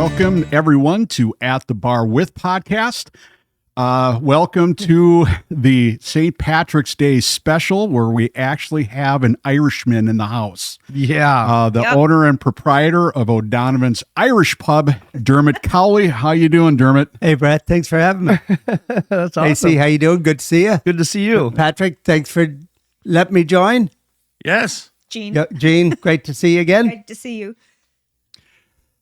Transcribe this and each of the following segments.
welcome everyone to At the Bar With podcast. Welcome to the St. Patrick's Day special where we actually have an Irishman in the house. Yeah. The owner and proprietor of O'Donovan's Irish Pub, Dermot Cowley. How you doing, Dermot? Hey, Brett. Thanks for having me. That's awesome. Stacy, how you doing? Good to see you. Good to see you. Patrick, thanks for letting me join. Yes. Jean. Yeah, Jean, great to see you again. Great to see you.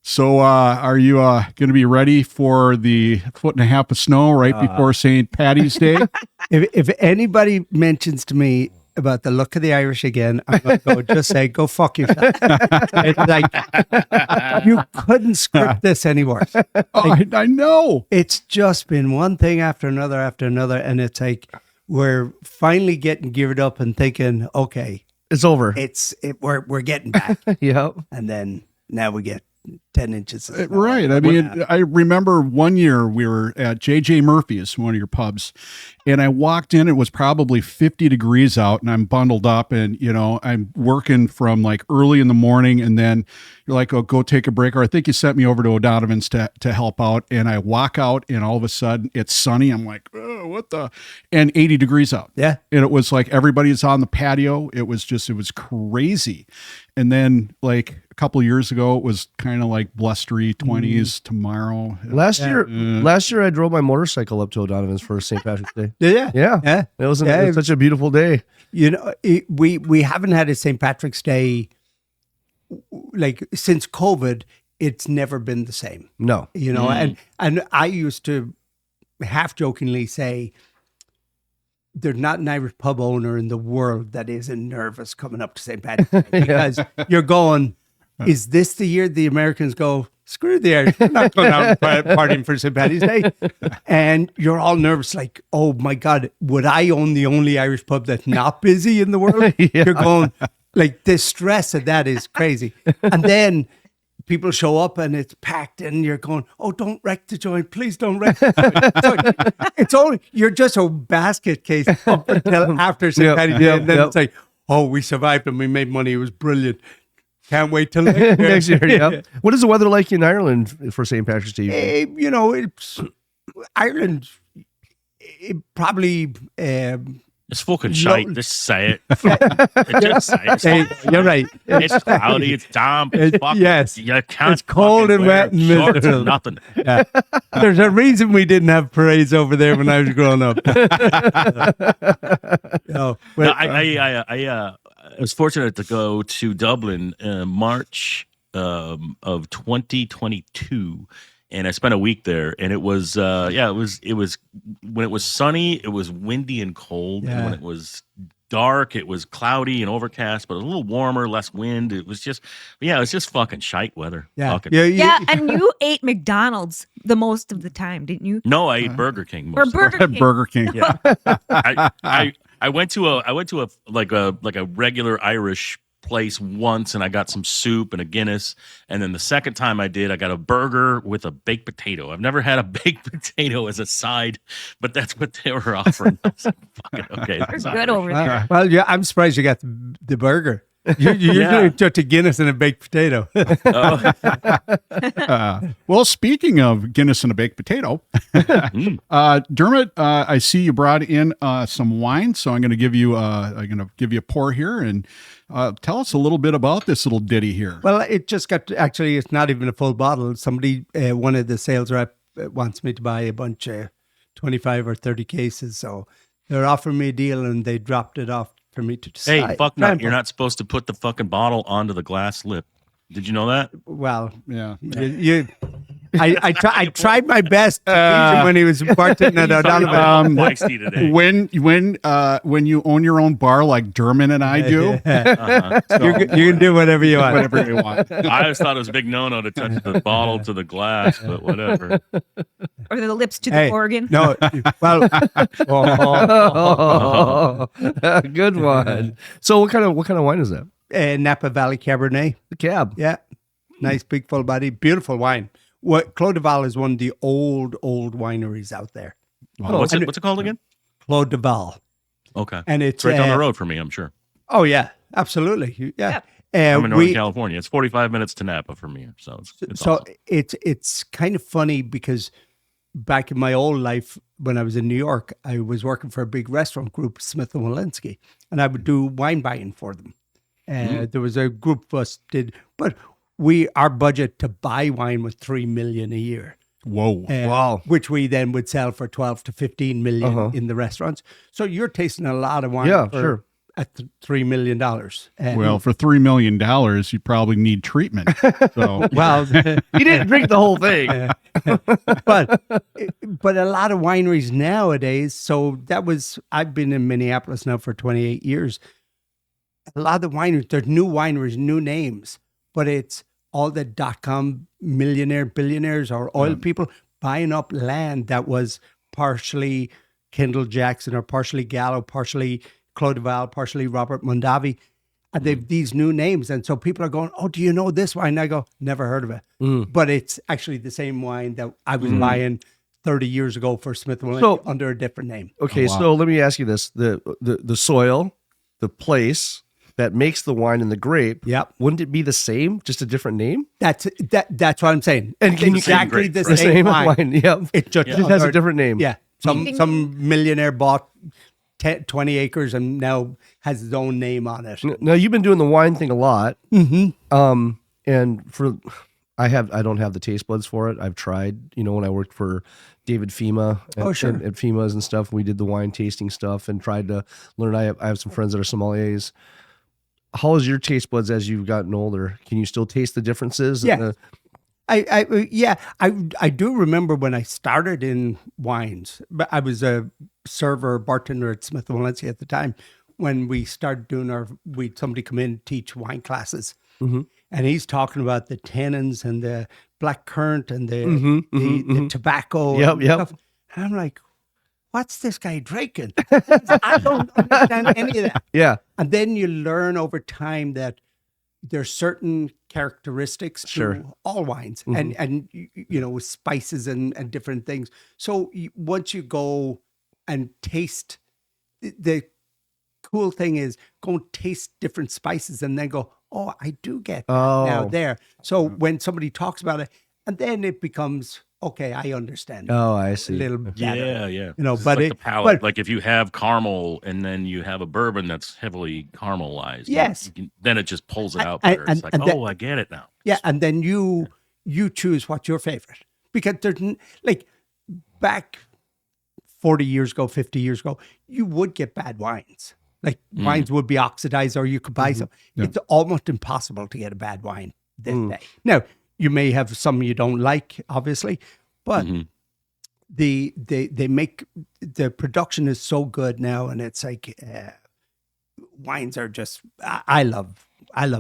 So are you going to be ready for the 1.5 feet of snow right before St. Patty's Day? If anybody mentions to me about the look of the Irish again, I'm going to just say, go fuck yourself. It's like, you couldn't script this anymore. I know. It's just been one thing after another, and it's like, we're finally getting geared up and thinking, okay, It's over. we're getting back. Yep. And then now we get 10 inches of snow. Right. I mean, I remember one year we were at J.J. Murphy's, one of your pubs, and I walked in, it was probably 50 degrees out, and I'm bundled up, and, you know, I'm working from like early in the morning, and then you're like, oh, go take a break, or I think you sent me over to O'Donovan's to help out, and I walk out, and all of a sudden, it's sunny. I'm like, oh, what the? And 80 degrees out. Yeah. And it was like everybody's on the patio. It was crazy. And then like a couple of years ago, it was kind of like blustery 20s tomorrow. Last year I drove my motorcycle up to O'Donovan's for St. Patrick's Day. Yeah. Yeah. It was such a beautiful day. You know, we haven't had a St. Patrick's Day, like since COVID, it's never been the same. No. You know, and I used to half jokingly say, there's not an Irish pub owner in the world that isn't nervous coming up to St. Patrick's Day because you're going, is this the year the Americans go, screw the Irish, we're not going out and partying for St. Patty's Day? And you're all nervous, like, oh my God, would I own the only Irish pub that's not busy in the world? You're going, like, the stress of that is crazy. And then people show up and it's packed and you're going, oh, don't wreck the joint. Please don't wreck the joint. So it's only, you're just a basket case up until after St. Patty's Day. And then it's like, oh, we survived and we made money. It was brilliant. Can't wait till next year. Next year, yeah. What is the weather like in Ireland for St. Patrick's Day? You know, it's Ireland, it probably... It's fucking shite. Just say it. Just say it. Hey, you're right. It's cloudy. It's damp. It's fucking, yes. You can't It's cold and wet and shorts miserable. and nothing. Yeah. There's a reason we didn't have parades over there when I was growing up. I was fortunate to go to Dublin in March of 2022. And I spent a week there, and it was it was when it was sunny, it was windy and cold, and when it was dark, it was cloudy and overcast, but a little warmer, less wind. It was just fucking shite weather. Yeah, Yeah, and you ate McDonald's the most of the time, didn't you? No, I ate Burger King. Or Most Burger King. Burger King. Yeah, I went to a like a regular Irish place once, and I got some soup and a Guinness, and then the second time I did, I got a burger with a baked potato. I've never had a baked potato as a side, but that's what they were offering. I was like, fucking okay, They're good over there. Well, yeah, I'm surprised you got the burger. You're doing just a Guinness and a baked potato. Well, speaking of Guinness and a baked potato, Dermot, I see you brought in some wine, so I'm going to give you a pour here and tell us a little bit about this little ditty here. Well, it just got, actually, it's not even a full bottle. Somebody, one of the sales rep wants me to buy a bunch of 25 or 30 cases, so they're offering me a deal and they dropped it off for me to decide. Hey, fuck no! You're not supposed to put the fucking bottle onto the glass lip. Did you know that? Well, Yeah. I tried my best to please him when he was bartending at O'Donovan. Feisty today. When you own your own bar like Dermot and I do, You can do whatever you want. whatever you want. I always thought it was a big no-no to touch the bottle to the glass, but whatever. Or the lips to the organ. No, well, Good one. So what kind of wine is that? Napa Valley Cabernet. The cab. Yeah, nice big full body, beautiful wine. Clos de Val is one of the old wineries out there. What's it called again? Clos de Val. Okay. And it's right down the road for me, I'm sure. Oh yeah, absolutely. Yeah. I'm in Northern California. It's 45 minutes to Napa from here, so it's awesome. It's kind of funny because back in my old life when I was in New York, I was working for a big restaurant group, Smith Wollensky, and I would do wine buying for them. There was a group of us but our budget to buy wine was $3 million a year. Whoa. Wow. Which we then would sell for 12 to 15 million in the restaurants. So you're tasting a lot of wine sure. at $3 million. Well, for $3 million, you probably need treatment. So. Well, He didn't drink the whole thing. but a lot of wineries nowadays. So I've been in Minneapolis now for 28 years. A lot of the wineries, there's new wineries, new names, but it's all the .com billionaires or oil people buying up land that was partially Kendall Jackson or partially Gallo, partially Claude Val, partially Robert Mondavi. And they've these new names. And so people are going, oh, do you know this wine? And I go, never heard of it. But it's actually the same wine that I was buying 30 years ago for Smith Wollensky under a different name. Okay, so let me ask you this. The soil, the place that makes the wine and the grape, wouldn't it be the same, just a different name? That's what I'm saying. And can exactly you the same wine. Yep. It just has a different name. Yeah. Some millionaire bought 20 acres and now has his own name on it. Now you've been doing the wine thing a lot. Mm-hmm. And I don't have the taste buds for it. I've tried, when I worked for David FEMA at FEMA's and stuff, we did the wine tasting stuff and tried to learn. I have some friends that are sommeliers. How is your taste buds as you've gotten older? Can you still taste the differences? Yeah. I do remember when I started in wines, but I was a bartender at Smith Wollensky at the time when we started doing somebody come in and teach wine classes. Mm-hmm. And he's talking about the tannins and the black currant and the tobacco. Yep. And stuff. And I'm like, what's this guy drinking? I don't understand any of that. Yeah. And then you learn over time that there's certain characteristics to all wines and with spices and different things. So once you go and taste, the cool thing is go and taste different spices and then go, oh, I do get that now there. So when somebody talks about it, and then it becomes, okay, I understand. Oh, I see. A little better. Yeah. But like the palate. Like if you have caramel and then you have a bourbon that's heavily caramelized, yes, then it just pulls it out better. It's like, I get it now. Yeah, and then you choose what's your favorite, because there's like back 40 years ago, 50 years ago, you would get bad wines. Like wines would be oxidized, or you could buy some. Yeah. It's almost impossible to get a bad wine this day. Now, you may have some you don't like, obviously, but they make the production is so good now, and it's like wines are just. I love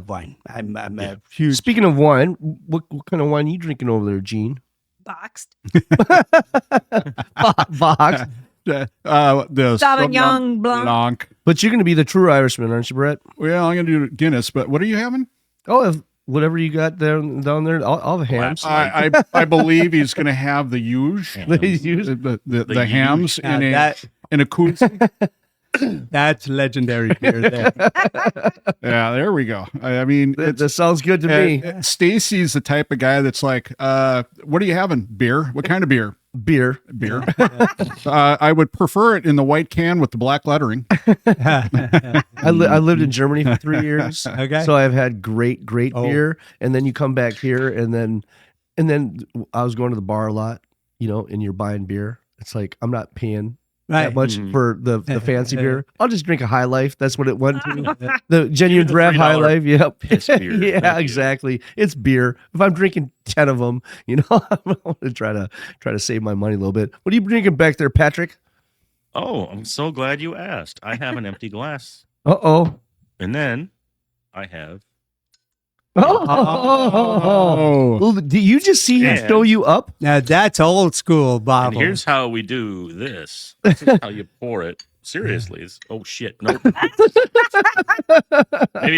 wine. I'm a huge. Speaking of wine, what kind of wine are you drinking over there, Gene? Boxed. Boxed. The Sauvignon Blanc. But you're going to be the true Irishman, aren't you, Brett? Well, I'm going to do Guinness, but what are you having? Oh, whatever you got down there, all the hams. I believe he's going to have the huge, the hams in a koozie. That's legendary beer there. Yeah, there we go. I mean, that sounds good to me. Stacy's the type of guy that's like, what are you having? Beer? What kind of beer? Beer. I would prefer it in the white can with the black lettering. I lived in Germany for 3 years. Okay. So I've had great beer. And then you come back here and then I was going to the bar a lot, and you're buying beer. It's like, I'm not paying that much for the fancy beer. I'll just drink a High Life. That's what it went to. The genuine draft High Life. Yep. Piss beer. Yeah, exactly. It's beer. If I'm drinking 10 of them, I want to try to save my money a little bit. What are you drinking back there, Patrick? Oh, I'm so glad you asked. I have an empty glass. Uh-oh. And then I have. Oh. Well, do you just see him show you up? Now that's old school, Bob. And here's how we do this. This is how you pour it. Seriously, oh shit, nope. Maybe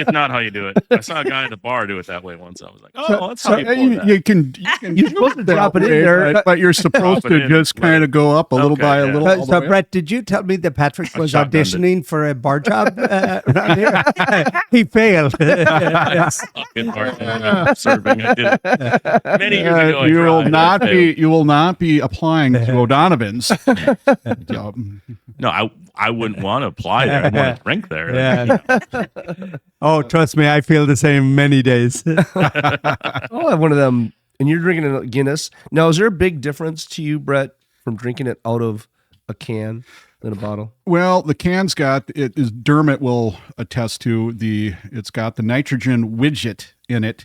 it's not how you do it. I saw a guy at the bar do it that way once. I was like, oh, that's how you pull that. You can You're supposed to drop it in there, but you're supposed Drop it to in, just kind of go up a little Okay, by a yeah. little. all the So way up. Brett, did you tell me that Patrick was shotgunned it. auditioning for a bar job around here? He failed. Fucking bartender serving. I did it many years ago. I you will tried. not I failed. be. You will not be applying to O'Donovan's. So, No, I wouldn't want to apply there. I want to drink there. Yeah. Oh, trust me, I feel the same many days. I'll have one of them. And you're drinking a Guinness. Now, is there a big difference to you, Brett, from drinking it out of a can than a bottle? well, the can's got it. Is Dermot will attest to it's got the nitrogen widget in it,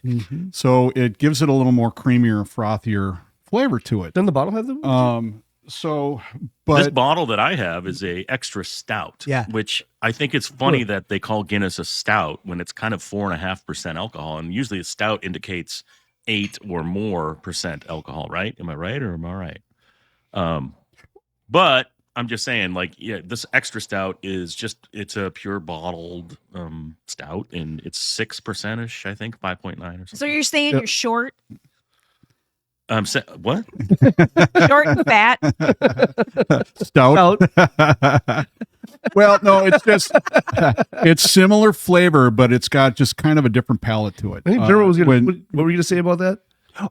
so it gives it a little more creamier, frothier flavor to it. Doesn't the bottle have the? So, This but bottle that I have is a extra stout. Yeah. Which I think it's funny that they call Guinness a stout when it's kind of 4.5% alcohol, and usually a stout indicates 8 or more % alcohol. Right? Am I right or am I right? But I'm just saying, like, yeah, this extra stout is it's a pure bottled stout, and it's 6% ish, I think, 5.9 or something. So you're saying you're short, What? short and fat? stout. Well, no, it's just it's similar flavor, but it's got just kind of a different palate to it. I think Dermot was going when- to. What were you going to say about that?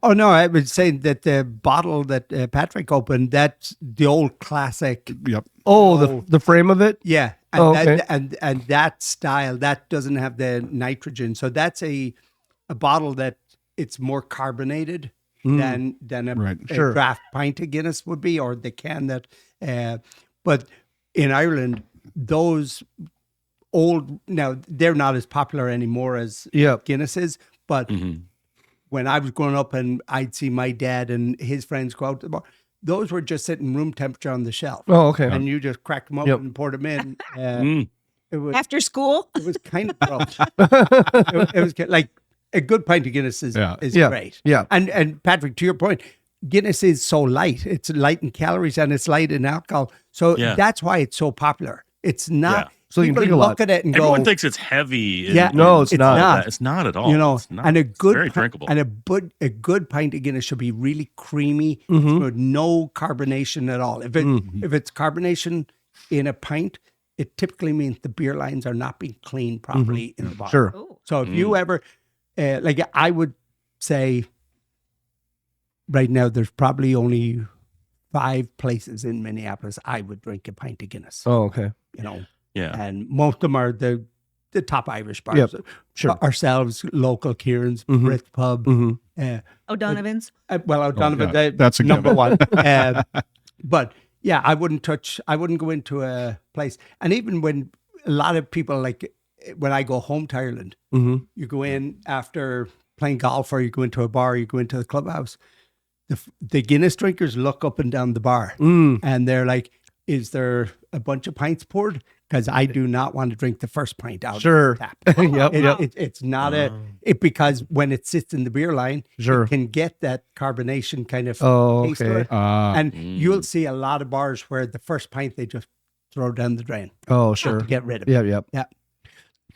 Oh, no, I would say that the bottle that Patrick opened, that's the old classic. Yep. Oh, the frame of it. Yeah. And, Oh, okay. and that style, that doesn't have the nitrogen. So that's a bottle that it's more carbonated than a, Right. a Sure. draft pint of Guinness would be, or the can that. But in Ireland, those old, now they're not as popular anymore as Yeah. Guinness is, but Mhm. when I was growing up and I'd see my dad and his friends go out to the bar, those were just sitting room temperature on the shelf. Oh, okay. And you just cracked them up Yep. and poured them in. Mm. After school? It was kind of gross. it was like a good pint of Guinness is Yeah. great. Yeah. And Patrick, to your point, Guinness is so light. It's light in calories and it's light in alcohol. So Yeah. that's why it's so popular. It's not. Yeah. So you can people drink a lot. look at it and Everyone go, thinks it's heavy. Yeah. No, it's not. not. It's not at all. you know, It's not. and a It's good very pi- drinkable. and a good pint of Guinness should be really creamy Mm-hmm. with no carbonation at all. If it's carbonation in a pint, it typically means the beer lines are not being cleaned properly in the bottle. Sure. Ooh. So if you ever, like I would say, right now there's probably only 5 places in Minneapolis I would drink a pint of Guinness. Oh, okay. You know, yeah. and most of them are the top Irish bars. Yep, sure. Ourselves, local Kieran's, Mhm. Brit Pub. Mm-hmm. O'Donovan's? Well, O'Donovan, yeah, that's a number given. one. But yeah, I wouldn't go into a place. And even when a lot of people, like when I go home to Ireland, Mm-hmm. you go in after playing golf or you go into a bar, you go into the clubhouse, the Guinness drinkers look up and down the bar and they're like, is there a bunch of pints poured? Because I do not want to drink the first pint out Sure. of the tap. Yep. It's not because when it sits in the beer line, Sure. it can get that carbonation kind of Oh, taste to okay. it. And you'll see a lot of bars where the first pint they just throw down the drain Oh, to sure. get rid of it. Yeah, yep. Yeah.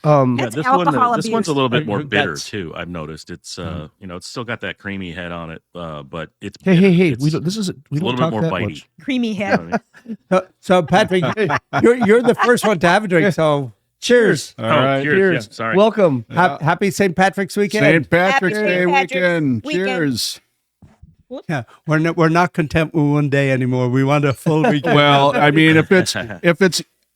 Yeah, That's this alcohol one, this one's a abuse. little bit more That's- bitter too. I've noticed it's it's still got that creamy head on it, but it's Hey, it's we don't. This is we a don't little talk bit more that bitey. much. Creamy You know head. what I mean? So Patrick, you're the first one to have a drink. So cheers. All right. cheers. Yeah, sorry. Welcome. Happy St. Patrick's weekend. St. Patrick's Happy Day St. Patrick's weekend. weekend. Cheers. Yeah, we're not content with one day anymore. We want a full weekend. Well, I mean, if it's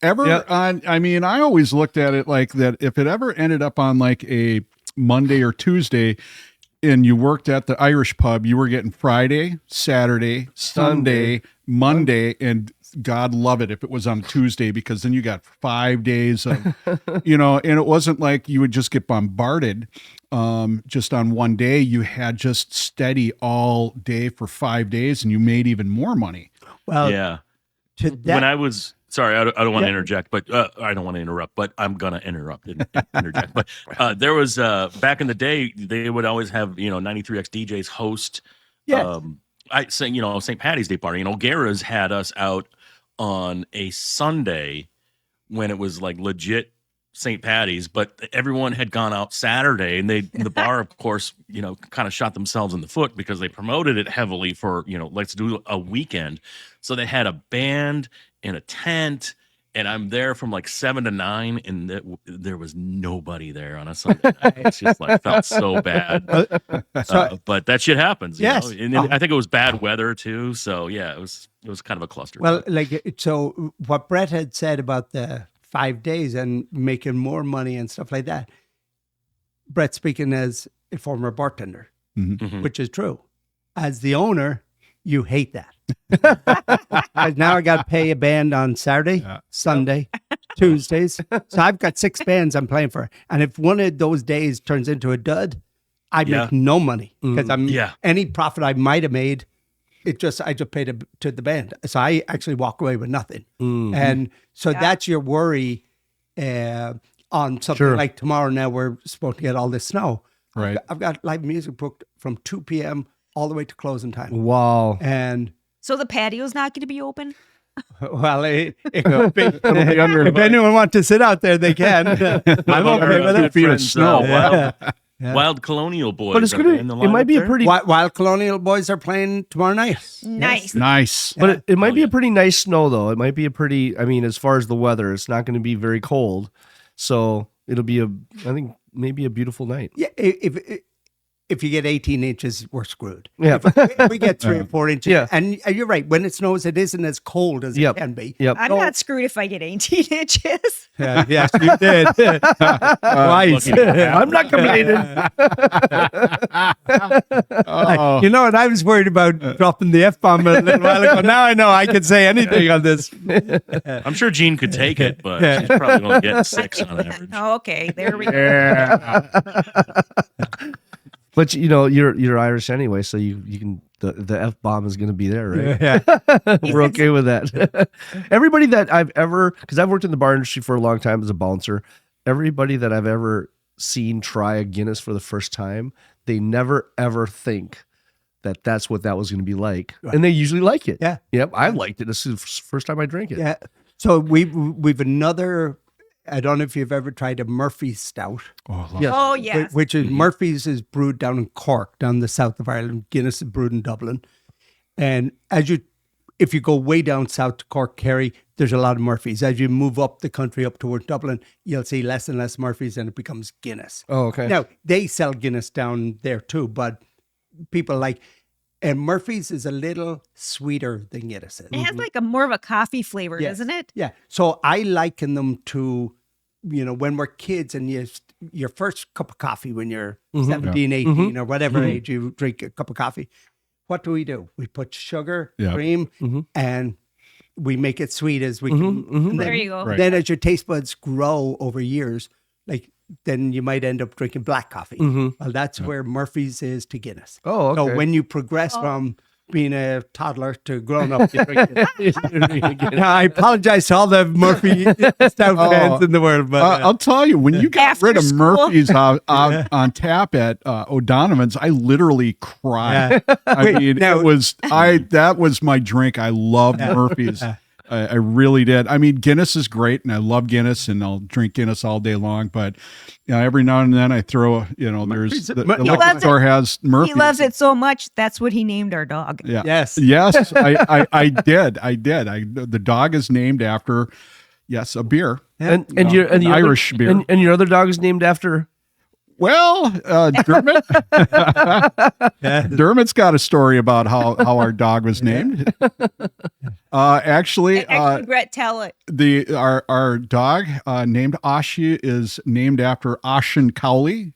ever Yeah. on, I mean, I always looked at it like that. If it ever ended up on like a Monday or Tuesday, and you worked at the Irish pub, you were getting Friday, Saturday, Sunday, Monday, and God love it if it was on Tuesday, because then you got 5 days of, and it wasn't like you would just get bombarded just on one day. You had just steady all day for 5 days, and you made even more money. well, Yeah. to that, When I was sorry, I don't want to interject, but I don't want to interrupt, but I'm gonna interrupt and interject. But there was back in the day, they would always have 93X DJs host. Yes. I say St. Patty's Day party. O'Gara's had us out on a Sunday when it was like legit St. Patty's, but everyone had gone out Saturday, and the bar, of course, kind of shot themselves in the foot because they promoted it heavily for, let's do a weekend. So they had a band and a tent, and I'm there from like 7 to 9, and there was nobody there on a Sunday night. It's just like felt so bad. But that shit happens. Yes. And I think it was bad weather too. So yeah, it was kind of a cluster. Well, so what Brett had said about the 5 days and making more money and stuff like that. Brett speaking as a former bartender, which is true. As the owner, you hate that. Now I got to pay a band on Saturday, Sunday, Tuesdays. So I've got 6 bands I'm playing for. And if one of those days turns into a dud, I make no money because any profit I might have made, I just paid to the band. So I actually walk away with nothing. And so that's your worry on something like tomorrow. Now we're supposed to get all this snow. Right. I've got live music booked from 2 p.m. all the way to closing time. Wow. And So the patio's not going to be open? well, if anyone wants to sit out there, they can. I'm okay with it. Feet of snow. Wild Colonial Boys. But it's it might be a pretty Wild Colonial Boys are playing tomorrow night. Nice. Nice. But it might be a pretty nice snow, though. It might be a pretty, as far as the weather, it's not going to be very cold. So it'll be I think, maybe a beautiful night. Yeah, if you get 18 inches, we're screwed. Yeah. If we get 3 or 4 inches. Yeah. And you're right. When it snows, it isn't as cold as it can be. Yep. I'm not screwed if I get 18 inches. Yes, you did. Twice. I'm not complaining. You know what? I was worried about dropping the F-bomb a little while ago. Now I know I can say anything on this. I'm sure Jean could take it, but she's probably going to get 6 on average. Oh, okay, there we go. But you're Irish anyway, so you can the F-bomb is going to be there, right? Yeah. We're okay with that. Everybody that I've ever, because I've worked in the bar industry for a long time as a bouncer, everybody that I've ever seen try a Guinness for the first time, they never ever think that that's what that was going to be like, and they usually like it. Yeah. Yep. I liked it. This is the first time I drank it. Yeah. So we've another. I don't know if you've ever tried a Murphy's Stout. Yes. Oh, yes. Which is Murphy's is brewed down in Cork, down the south of Ireland. Guinness is brewed in Dublin. And if you go way down south to Cork, Kerry, there's a lot of Murphy's. As you move up the country up towards Dublin, you'll see less and less Murphy's, and it becomes Guinness. Oh, okay. Now, they sell Guinness down there too, but people and Murphy's is a little sweeter than Guinness is. It has like more of a coffee flavor, doesn't it? Yeah. So I liken them to, when we're kids and your first cup of coffee when you're 17, 18 or whatever age you drink a cup of coffee. What do? We put sugar, cream, and we make it sweet as we can. And There you go. Right. Then as your taste buds grow over years, then you might end up drinking black coffee. Well, that's where Murphy's is to Guinness. Oh, okay. So when you progress from being a toddler to grown up, you drink it. Now, I apologize to all the Murphy Stout fans in the world, but I'll tell you, when you got After rid of school. Murphy's on tap at O'Donovan's, I literally cried. I mean, that was my drink. I loved Murphy's. I really did. I mean, Guinness is great, and I love Guinness, and I'll drink Guinness all day long. But every now and then I throw, there's the liquor store has Murphy's. He loves it so much, that's what he named our dog. Yeah. Yes. Yes, I did. The dog is named after, a beer. And an Irish beer. And your other dog is named after. Well, Dermot. Dermot's got a story about how our dog was named. Actually, Brett, tell it. Our dog named Ashi is named after Ashen Cowley,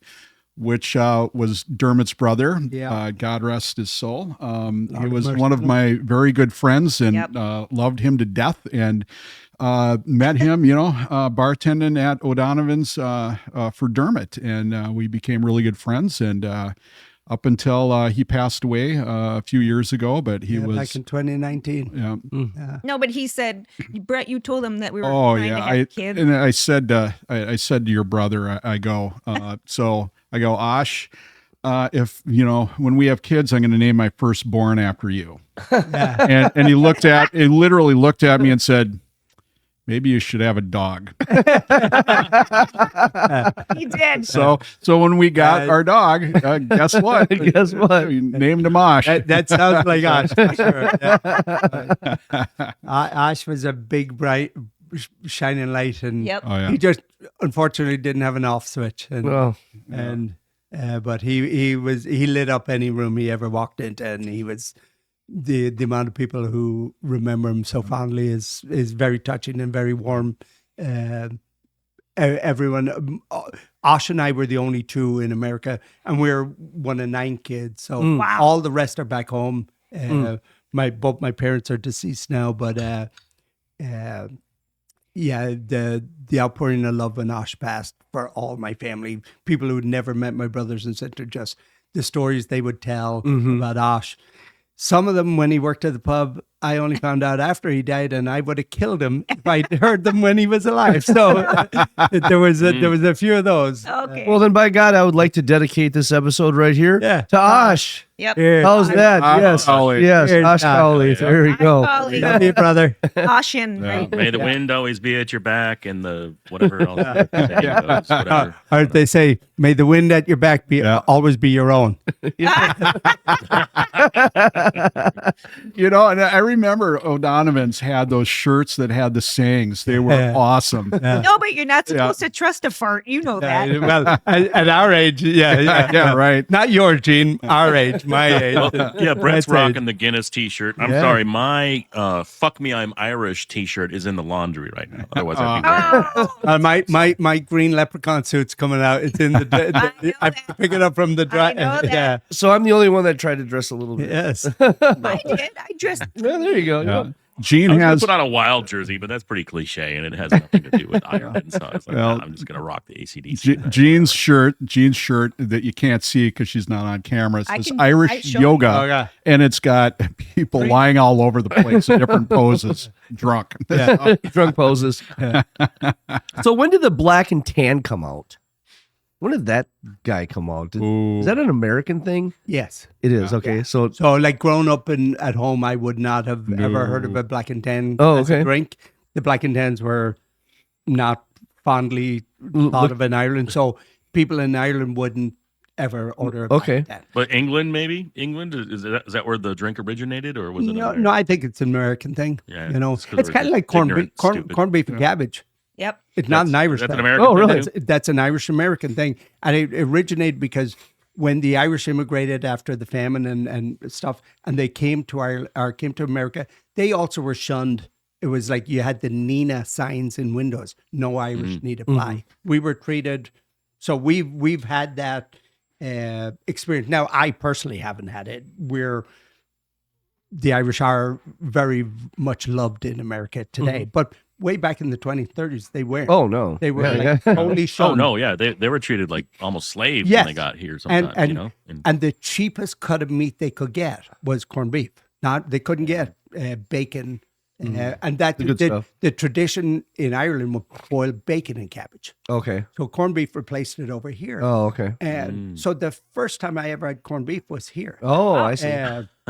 which was Dermot's brother. Yeah. God rest his soul. He was one of my very good friends and loved him to death. And met him, bartending at O'Donovan's for Dermot, and we became really good friends. And up until he passed away a few years ago, but he was back in 2019. Yeah. No, but he said, Brett, you told him that we were Oh trying yeah, to have kids. and I said to your brother, I go, Ash, if when we have kids, I'm going to name my firstborn after you. And he literally looked at me and said, maybe you should have a dog. He did. So when we got our dog, guess what? Guess what? We named him Osh. That sounds like Ash. For sure. Yeah. Ash was a big, bright, shining light, and Yep. Oh, yeah. he just unfortunately didn't have an off switch, and Well, but he lit up any room he ever walked into, and he was the amount of people who remember him so fondly is very touching and very warm. Everyone, Ash and I were the only two in America, and we're one of 9 kids. So Wow. all the rest are back home. Both my parents are deceased now, but yeah, the outpouring of love when Ash passed for all my family, people who'd never met my brothers and sisters, just the stories they would tell about Ash. Some of them, when he worked at the pub, I only found out after he died, and I would have killed him if I'd heard them when he was alive. So there was a few of those. Okay. well, then by God, I would like to dedicate this episode right here to Osh. Yep. Here, How's that? Yes. Cowley. Yes. Here's Osh Cowley. There we go. Cowley. love you, brother. Caution, right? May the wind always be at your back, and the whatever else. Whatever. Or they say, may the wind at your back be always be your own. You know, and I remember O'Donovan's had those shirts that had the sayings. They were awesome. No, but you're not supposed to trust a fart. You know that. Well, at our age, Yeah, right. Not your Gene, our age, my age. Yeah, Brett's That's rocking the Guinness T-shirt. I'm Yeah. sorry, my "Fuck Me, I'm Irish" T-shirt is in the laundry right now. Otherwise, I'd be wearing it. My green leprechaun suit's coming out. It's in the. I pick it up from the dry. I know that. Yeah. So I'm the only one that tried to dress a little bit. Yes. I did. I dressed. Yeah, there you go. Yeah. Gene I was going has to put on a Wild jersey, but that's pretty cliche, and it has nothing to do with Ireland. So I was like, Well, nah, I'm just going to rock the ACDC. Jean's shirt that you can't see because she's not on camera. It says I Irish show yoga, you. Okay. and it's got people lying all over the place in different poses, drunk. Drunk poses. So when did the black and tan come out? When did that guy come out? Is that an American thing? Yes. It is. Okay. So So, like growing up at home, I would not have ever heard of a black and tan as a okay. drink. The black and tans were not fondly thought of in Ireland, so people in Ireland wouldn't ever order a black and tan. But England, maybe? England? Is that where the drink originated, or was it No, American? no, I think it's an American thing. Yeah, you know, it's 'cause it's we're kind of like corned beef, ignorant, stupid. corned beef and cabbage. Yep. It's not an Irish That's an thing. American Oh, thing, really? too? That's an Irish American thing, and it originated because when the Irish immigrated after the famine and stuff, and they came to Ireland or came to America, they also were shunned. It was like you had the Nina signs in windows. No Irish need apply. We were treated. So we've had that experience. Now I personally haven't had it. The Irish are very much loved in America today, but way back in the 20s, 30s, they weren't. oh no, They were Yeah, like totally shunned. Oh, no, yeah. They were treated like almost slaves Yes. when they got here sometimes, and you know? and the cheapest cut of meat they could get was corned beef. Not they couldn't get bacon, and that good stuff. the tradition in Ireland would boil bacon and cabbage. Okay. So corned beef replaced it over here. Oh, okay. And so the first time I ever had corned beef was here. Oh, I see.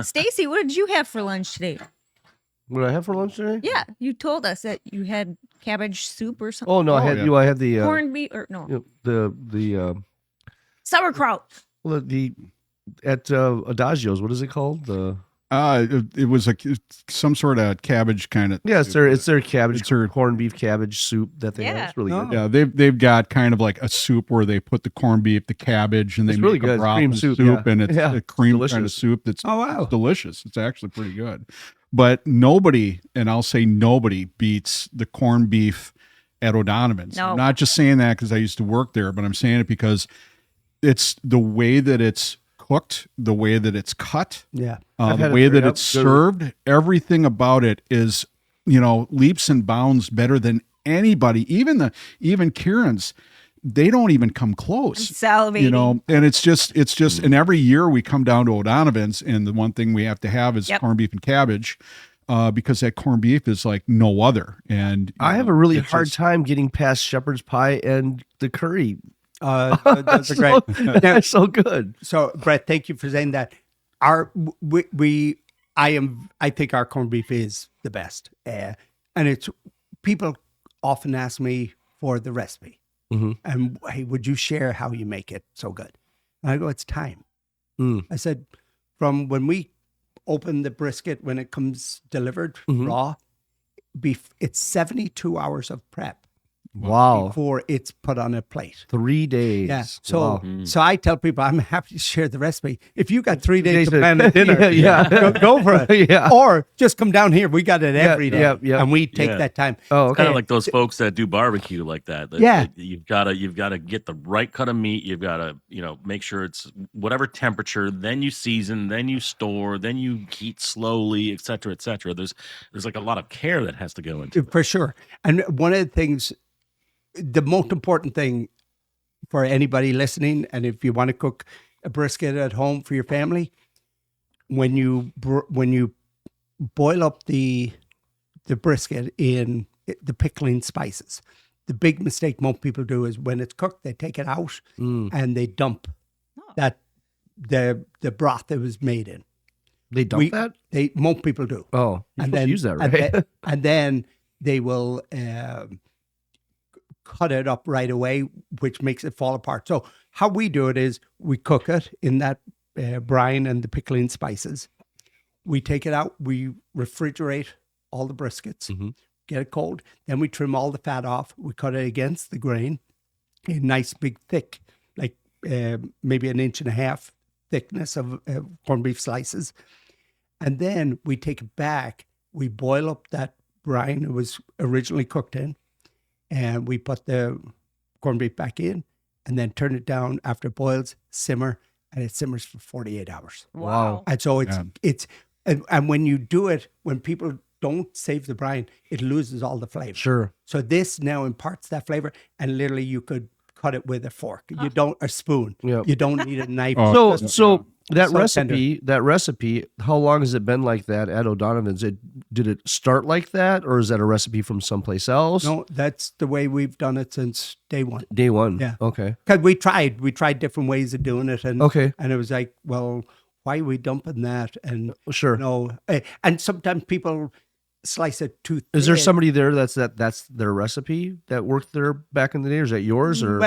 Stacy, what did you have for lunch today? What did I have for lunch today? Yeah, you told us that you had cabbage soup or something. Oh no, I had yeah. I had the Corned beef or no the sauerkraut. the at Adagio's. What is it called? The It was some sort of cabbage kind of. yeah, it's their cabbage, It's their- corned beef cabbage soup that they Yeah. have. It's really good. Yeah, they've got kind of like a soup where they put the corned beef, the cabbage, and they It's make really a good. It's broth cream and soup, yeah. and it's Yeah, a cream delicious. kind of soup that's Oh, wow. delicious. It's actually pretty good. But nobody, and I'll say nobody, beats the corned beef at O'Donovan's. No. I'm not just saying that because I used to work there, but I'm saying it because it's the way that it's cooked, the way that it's cut, Yeah. I've the had it way there, that yep, it's good. served. Everything about it is, leaps and bounds better than anybody. Even Kieran's, they don't even come close. Salivating. And it's just, and every year we come down to O'Donovan's, and the one thing we have to have is Yep. corned beef and cabbage, because that corned beef is like no other. And I have a really it's hard just- time getting past shepherd's pie and the curry. That's great. They're so good. So, Brett, thank you for saying that. I think our corned beef is the best, and it's people often ask me for the recipe. And hey, would you share how you make it so good? And I go, it's time. I said, from when we open the brisket, when it comes delivered raw, it's 72 hours of prep. Wow. Before it's put on a plate. 3 days. Yeah. So so I tell people I'm happy to share the recipe. If you got 3 days to to- plan a dinner, go for it. Yeah. Or just come down here. We got it every day. yeah. And we take Yeah. that time. Oh, Kind okay. of like those folks that do barbecue like that. Yeah. You've got to get the right cut of meat. You've got to, make sure it's whatever temperature, then you season, then you store, then you heat slowly, et cetera, et cetera. There's like a lot of care that has to go into it. For sure. And one of the things, the most important thing for anybody listening, and if you want to cook a brisket at home for your family, when you boil up the brisket in the pickling spices, the big mistake most people do is when it's cooked, they take it out and they dump that the broth that was made in. They dump that? Most people do. Oh, you're And supposed to then use that, right? and then they will cut it up right away, which makes it fall apart. So how we do it is we cook it in that brine and the pickling spices. We take it out, we refrigerate all the briskets, get it cold. Then we trim all the fat off. We cut it against the grain in nice big thick, like maybe 1.5 inch thickness of corned beef slices. And then we take it back. We boil up that brine it was originally cooked in. And we put the corned beef back in and then turn it down after it boils, simmer, and it simmers for 48 hours. Wow. And so and when you do it, when people don't save the brine, it loses all the flavor. Sure. So this now imparts that flavor, and literally you could cut it with a fork. You don't a spoon. Yep. You don't need a knife. So that So recipe, how long has it been like that at O'Donovan's? Did it start like that, or is that a recipe from someplace else? No, that's the way we've done it since day one. Day one. Yeah. Okay. Because we tried different ways of doing it, and and it was like, well, why are we dumping that? And Sure. and sometimes people slice it too thin. Is there somebody there that's their recipe that worked there back in the day? Or is that yours? Or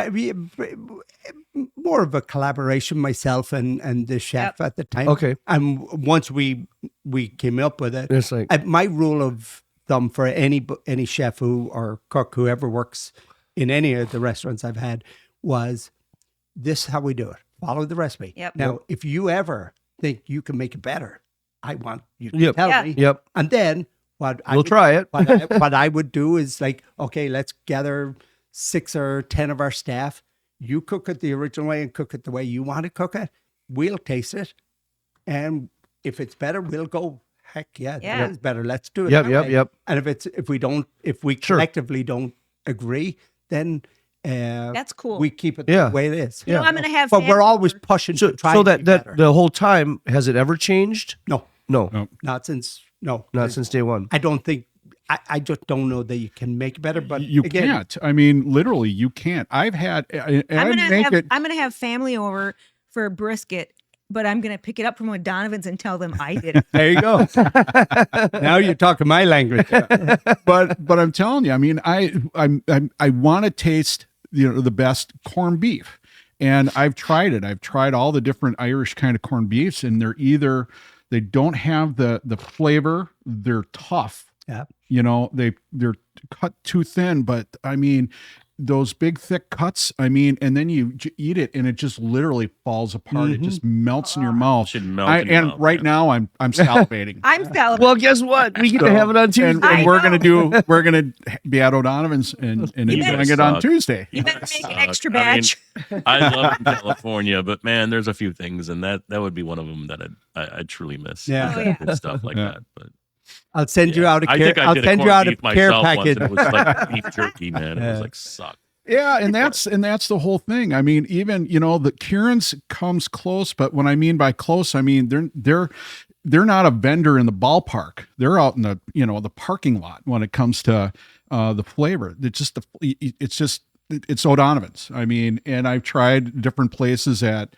More of a collaboration, myself and the chef at the time. Okay. And once we came up with it, it's like my rule of thumb for any chef or cook who ever works in any of the restaurants I've had was, this is how we do it. Follow the recipe. Yep. Now, if you ever think you can make it better, I want you to tell me. Yep. And then We'll try it. what I would do is like, okay, let's gather 6 or 10 of our staff. You cook it the original way and cook it the way you want to cook it. We'll taste it. And if it's better, we'll go, heck yeah, that is better. Let's do it. that way. Yep. And if we collectively don't agree, then That's cool. we keep it the way it is. You know, I'm gonna have But we're family always over. pushing So, to try so to that be better. the whole time, has it ever changed? No, No, not since since day one. I don't think I just don't know that you can make it better. But You again, can't. I mean, literally, you can't. I've had. I'm gonna have family over for a brisket, but I'm gonna pick it up from O'Donovan's and tell them I did it. There you go. Now you're talking my language. but I'm telling you, I mean, I want to taste the best corned beef, and I've tried it. I've tried all the different Irish kind of corned beefs, and they don't have the flavor. They're tough. Yeah. They're cut too thin, but I mean, those big thick cuts, I mean, and then you eat it and it just literally falls apart. It just melts in your mouth. Should melt in your and mouth, right now I'm salivating. I'm celebrating. Well, guess what? We get to have it on Tuesday. And we're gonna be at O'Donovan's and enjoying it on Tuesday. You better make an extra I mean, batch. I love California, but man, there's a few things, and that would be one of them that I truly miss. Yeah. Oh, yeah. Good stuff like that. But I'll send you out a I care. think I I'll did send a you out corned a beef care myself once, package. and it was like beef jerky, man. It was like suck. Yeah, and that's the whole thing. I mean, even the Kieran's comes close, but when I mean by close, I mean they're not a vendor in the ballpark. They're out in the the parking lot when it comes to the flavor. It's O'Donovan's. I mean, and I've tried different places at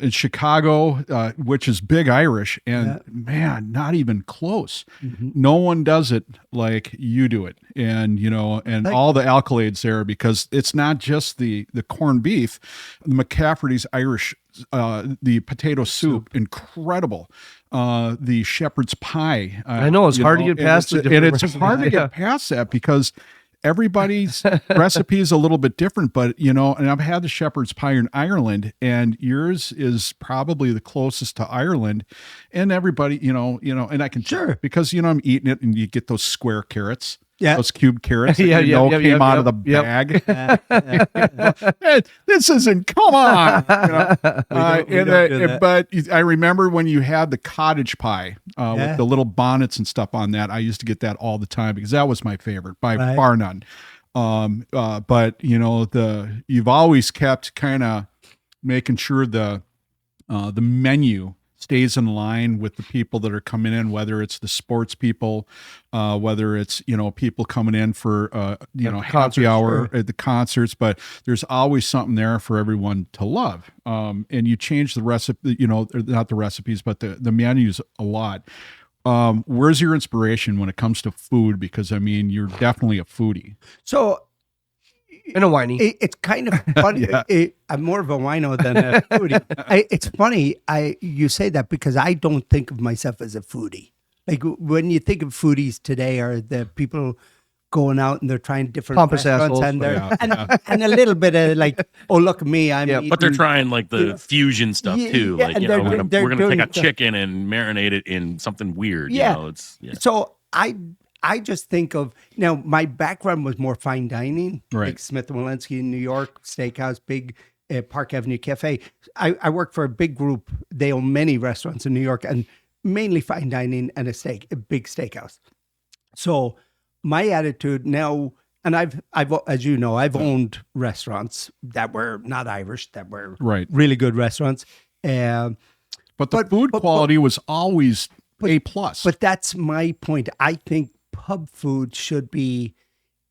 in Chicago, which is big Irish, and man, not even close. No one does it like you do it, and and all the accolades there, because it's not just the corned beef, the McCafferty's Irish, the potato soup, incredible. The shepherd's pie. I know it's hard to get past it, and it's hard to get past that because everybody's recipe is a little bit different, but and I've had the shepherd's pie in Ireland, and yours is probably the closest to Ireland, and everybody, and I can tell because I'm eating it, and you get those square carrots. Yeah, those cube carrots that came out of the bag. This isn't. Come on, but I remember when you had the cottage pie with the little bonnets and stuff on that. I used to get that all the time because that was my favorite by far none. But you've always kept kind of making sure the menu stays in line with the people that are coming in, whether it's the sports people, whether it's people coming in for happy hour at the concerts, but there's always something there for everyone to love. And you change the recipe, not the recipes, but the menus a lot. Where's your inspiration when it comes to food? Because you're definitely a foodie. So. And a whiny. It's kind of funny. I'm more of a wino than a foodie. It's funny you say that because I don't think of myself as a foodie. Like when you think of foodies today, are the people going out and they're trying different pompous restaurants assholes. and a little bit of like, oh look at me, I'm eating, but they're trying like the fusion stuff too. Like we're gonna take a chicken and marinate it in something weird. So I just think of, my background was more fine dining, like Smith Wollensky in New York, steakhouse, big Park Avenue Cafe. I worked for a big group. They own many restaurants in New York and mainly fine dining and a big steakhouse. So my attitude now, and I've as you know, I've owned restaurants that were not Irish, that were really good restaurants. But the food quality was always A+. But that's my point. I think pub food should be,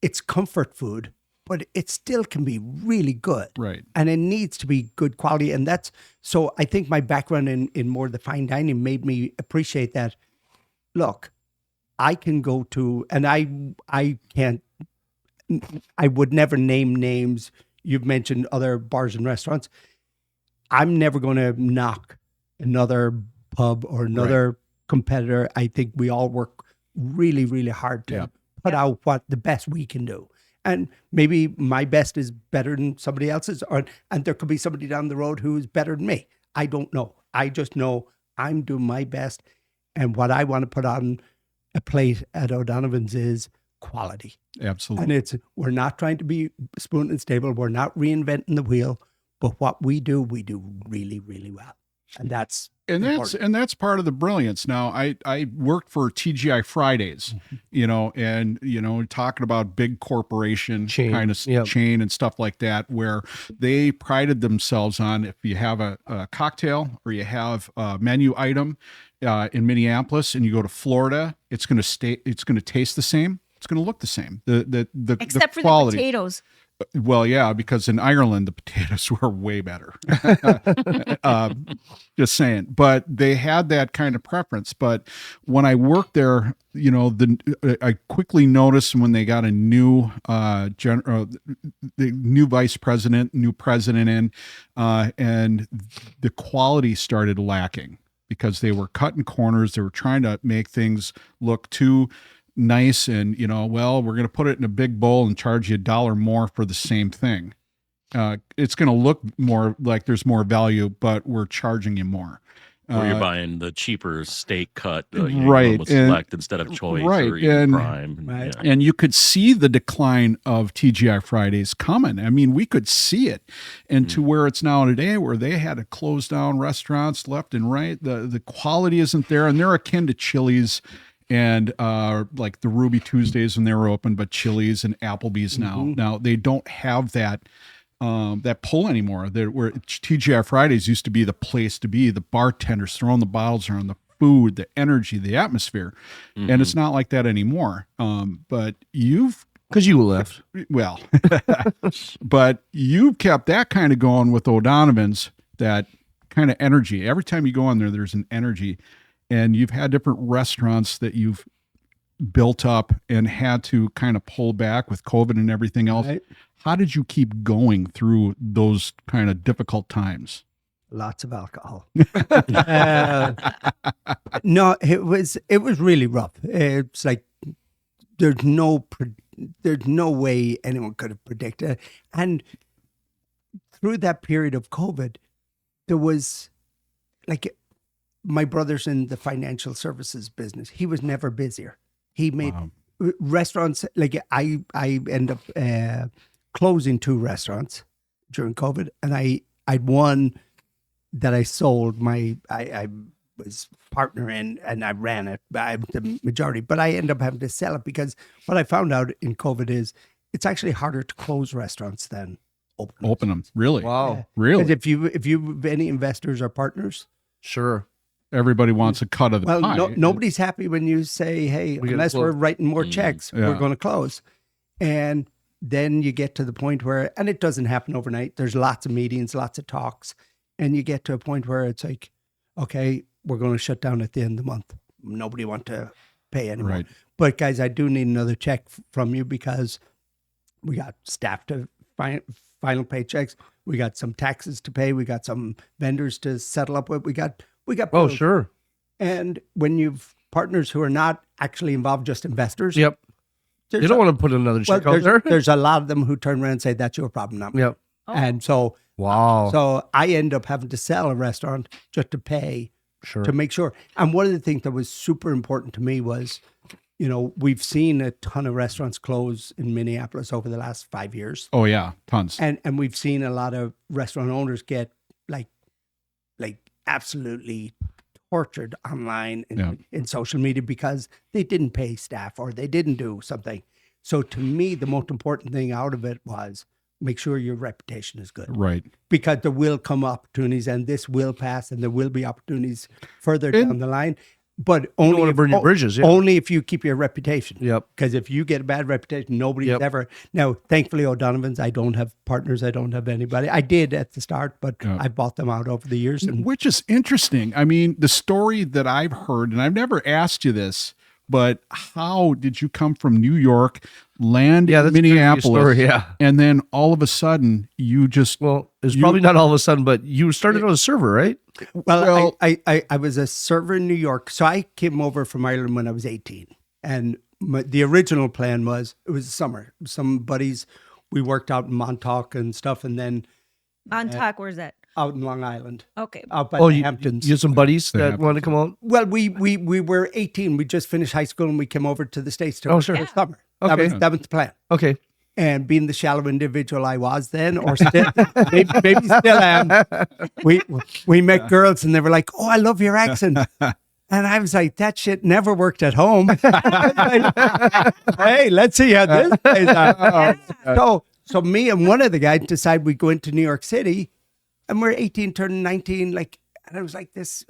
it's comfort food, but it still can be really good. Right. And it needs to be good quality. And so I think my background in more the fine dining made me appreciate that. Look, I can go to, and I would never name names. You've mentioned other bars and restaurants. I'm never going to knock another pub or another competitor. I think we all work really, really hard to put out what the best we can do. And maybe my best is better than somebody else's, and there could be somebody down the road who's better than me. I don't know. I just know I'm doing my best. And what I want to put on a plate at O'Donovan's is quality. Absolutely. And we're not trying to be spoon and stable. We're not reinventing the wheel, but what we do really, really well. And that's part of the brilliance. Now, I worked for TGI Fridays, and talking about big corporation kind of chain and stuff like that, where they prided themselves on, if you have a cocktail or you have a menu item in Minneapolis and you go to Florida, it's going to taste the same. It's going to look the same. Except the for the potatoes. Well, yeah, because in Ireland, the potatoes were way better. Just saying. But they had that kind of preference. But when I worked there, I quickly noticed when they got a new the new vice president, new president in, and the quality started lacking because they were cutting corners. They were trying to make things look too nice, and we're going to put it in a big bowl and charge you $1 more for the same thing. It's going to look more like there's more value, but we're charging you more. Or you're buying the cheaper steak cut, right? Select instead of choice, or even prime. Right. And you could see the decline of TGI Fridays coming. I mean, we could see it, and to where it's now today, where they had to close down restaurants left and right. The quality isn't there, and they're akin to Chili's. And like the Ruby Tuesdays when they were open, but Chili's and Applebee's now they don't have that pull anymore. Where TGI Fridays used to be the place to be, the bartenders throwing the bottles around, the food, the energy, the atmosphere, and it's not like that anymore. But because you left, well, but you've kept that kind of going with O'Donovan's, that kind of energy. Every time you go on there, there's an energy, and you've had different restaurants that you've built up and had to kind of pull back with COVID and everything else. Right. How did you keep going through those kind of difficult times? Lots of alcohol. No, it was really rough. It's like there's no way anyone could have predicted it. And through that period of COVID, there was like my brother's in the financial services business. He was never busier. He made restaurants, like I end up closing 2 restaurants during COVID, and I'd one that I sold. I was partner in, and I ran it. I was the majority, but I end up having to sell it because what I found out in COVID is it's actually harder to close restaurants than open them. Really? Wow. Really? Because if you have any investors or partners, Sure. Everybody wants a cut of the pie. Well, nobody's happy when you say, hey, unless we're writing more checks, we're going to close. And then you get to the point where, and it doesn't happen overnight. There's lots of meetings, lots of talks. And you get to a point where it's like, okay, we're going to shut down at the end of the month. Nobody want to pay anymore. Right. But guys, I do need another check from you because we got staff to final paychecks. We got some taxes to pay. We got some vendors to settle up with. We got Oh, bills. sure. And when you've partners who are not actually involved, just investors. Yep. You don't want to put another check out there. There's a lot of them who turn around and say, that's your problem, not mine. Yep. And so, Wow. so I end up having to sell a restaurant just to pay, Sure. to make sure. And one of the things that was super important to me was, you know, we've seen a ton of restaurants close in Minneapolis over the last 5 years. Oh yeah, tons. And we've seen a lot of restaurant owners get like absolutely tortured online in social media because they didn't pay staff or they didn't do something. So to me, the most important thing out of it was make sure your reputation is good. Right. Because there will come opportunities and this will pass and there will be opportunities further down the line. But only want to burn your bridges. Yeah. Only if you keep your reputation. Yep. Because if you get a bad reputation, nobody's ever. Now, thankfully, O'Donovan's, I don't have partners. I don't have anybody. I did at the start, but I bought them out over the years. And Which is interesting. I mean, the story that I've heard, and I've never asked you this, but how did you come from New York, land in Minneapolis, story, and then all of a sudden you just... Well, it's probably not all of a sudden, but you started as a server, right? Well, I was a server in New York. So I came over from Ireland when I was 18. And the original plan was, it was summer. Some buddies, we worked out in Montauk and stuff. And then... Montauk, where's that? Out in Long Island. Okay. Out by the Hamptons. You have some buddies that want to come out? Well, we were 18. We just finished high school and we came over to the States to sure. for summer. Okay. That was the plan. Okay. And being the shallow individual I was then, or still, maybe still am, we met girls and they were like, "Oh, I love your accent," and I was like, "That shit never worked at home." Hey, let's see how this plays out. So me and one of the guys decided we'd go into New York City, and we're 18, turning 19, like, and I was like, "This,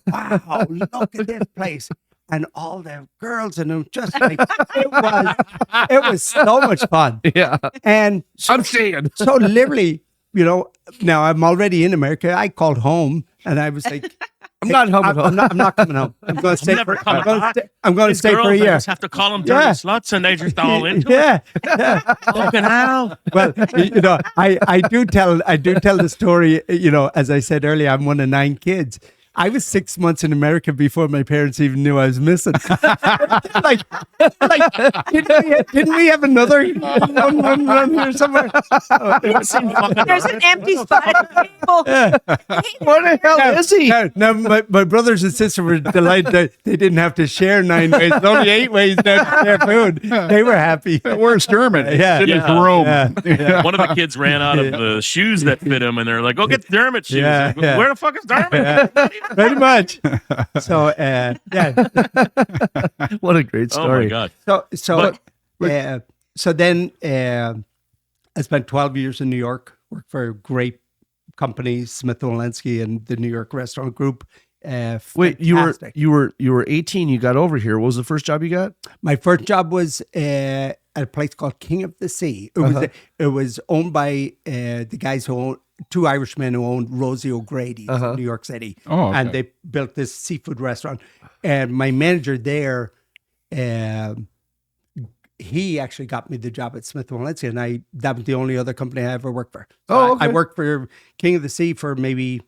wow, look at this place." And all the girls, and it was just like it was so much fun. Yeah. And so, I'm saying. so literally, you know, now I'm already in America. I called home and I was like, I'm not home at home. I'm not coming home. I'm going to stay for I'm going to stay for a year. Just have to call them dirty sluts and they just all into Yeah. Fucking hell. Well, you know, I do tell the story, you know, as I said earlier, I'm one of 9 kids. I was 6 months in America before my parents even knew I was missing. like, didn't we have another run here somewhere? There's an empty spot at the table. Where the hell is he? No, my brothers and sisters were delighted that they didn't have to share 9 ways. There's only 8 ways now to share food. They were happy. Where's Dermot? Yeah. In his room. One of the kids ran out of the shoes that fit him, and they're like, "Go get Dermot shoes." Yeah, Like, yeah. Where the fuck is Dermot? Pretty much. So, yeah. What a great Oh story. my god! So then I spent 12 years in New York, worked for a great company, Smith Wollensky and the New York Restaurant Group. Wait, Fantastic. you were 18, you got over here. What was the first job you got? My first job was at a place called King of the Sea. It was owned by the guys who two Irishmen who owned Rosie O'Grady's in New York City. Oh, okay. And they built this seafood restaurant. And my manager there, he actually got me the job at Smith Wollensky, and that was the only other company I ever worked for. So okay. I worked for King of the Sea for maybe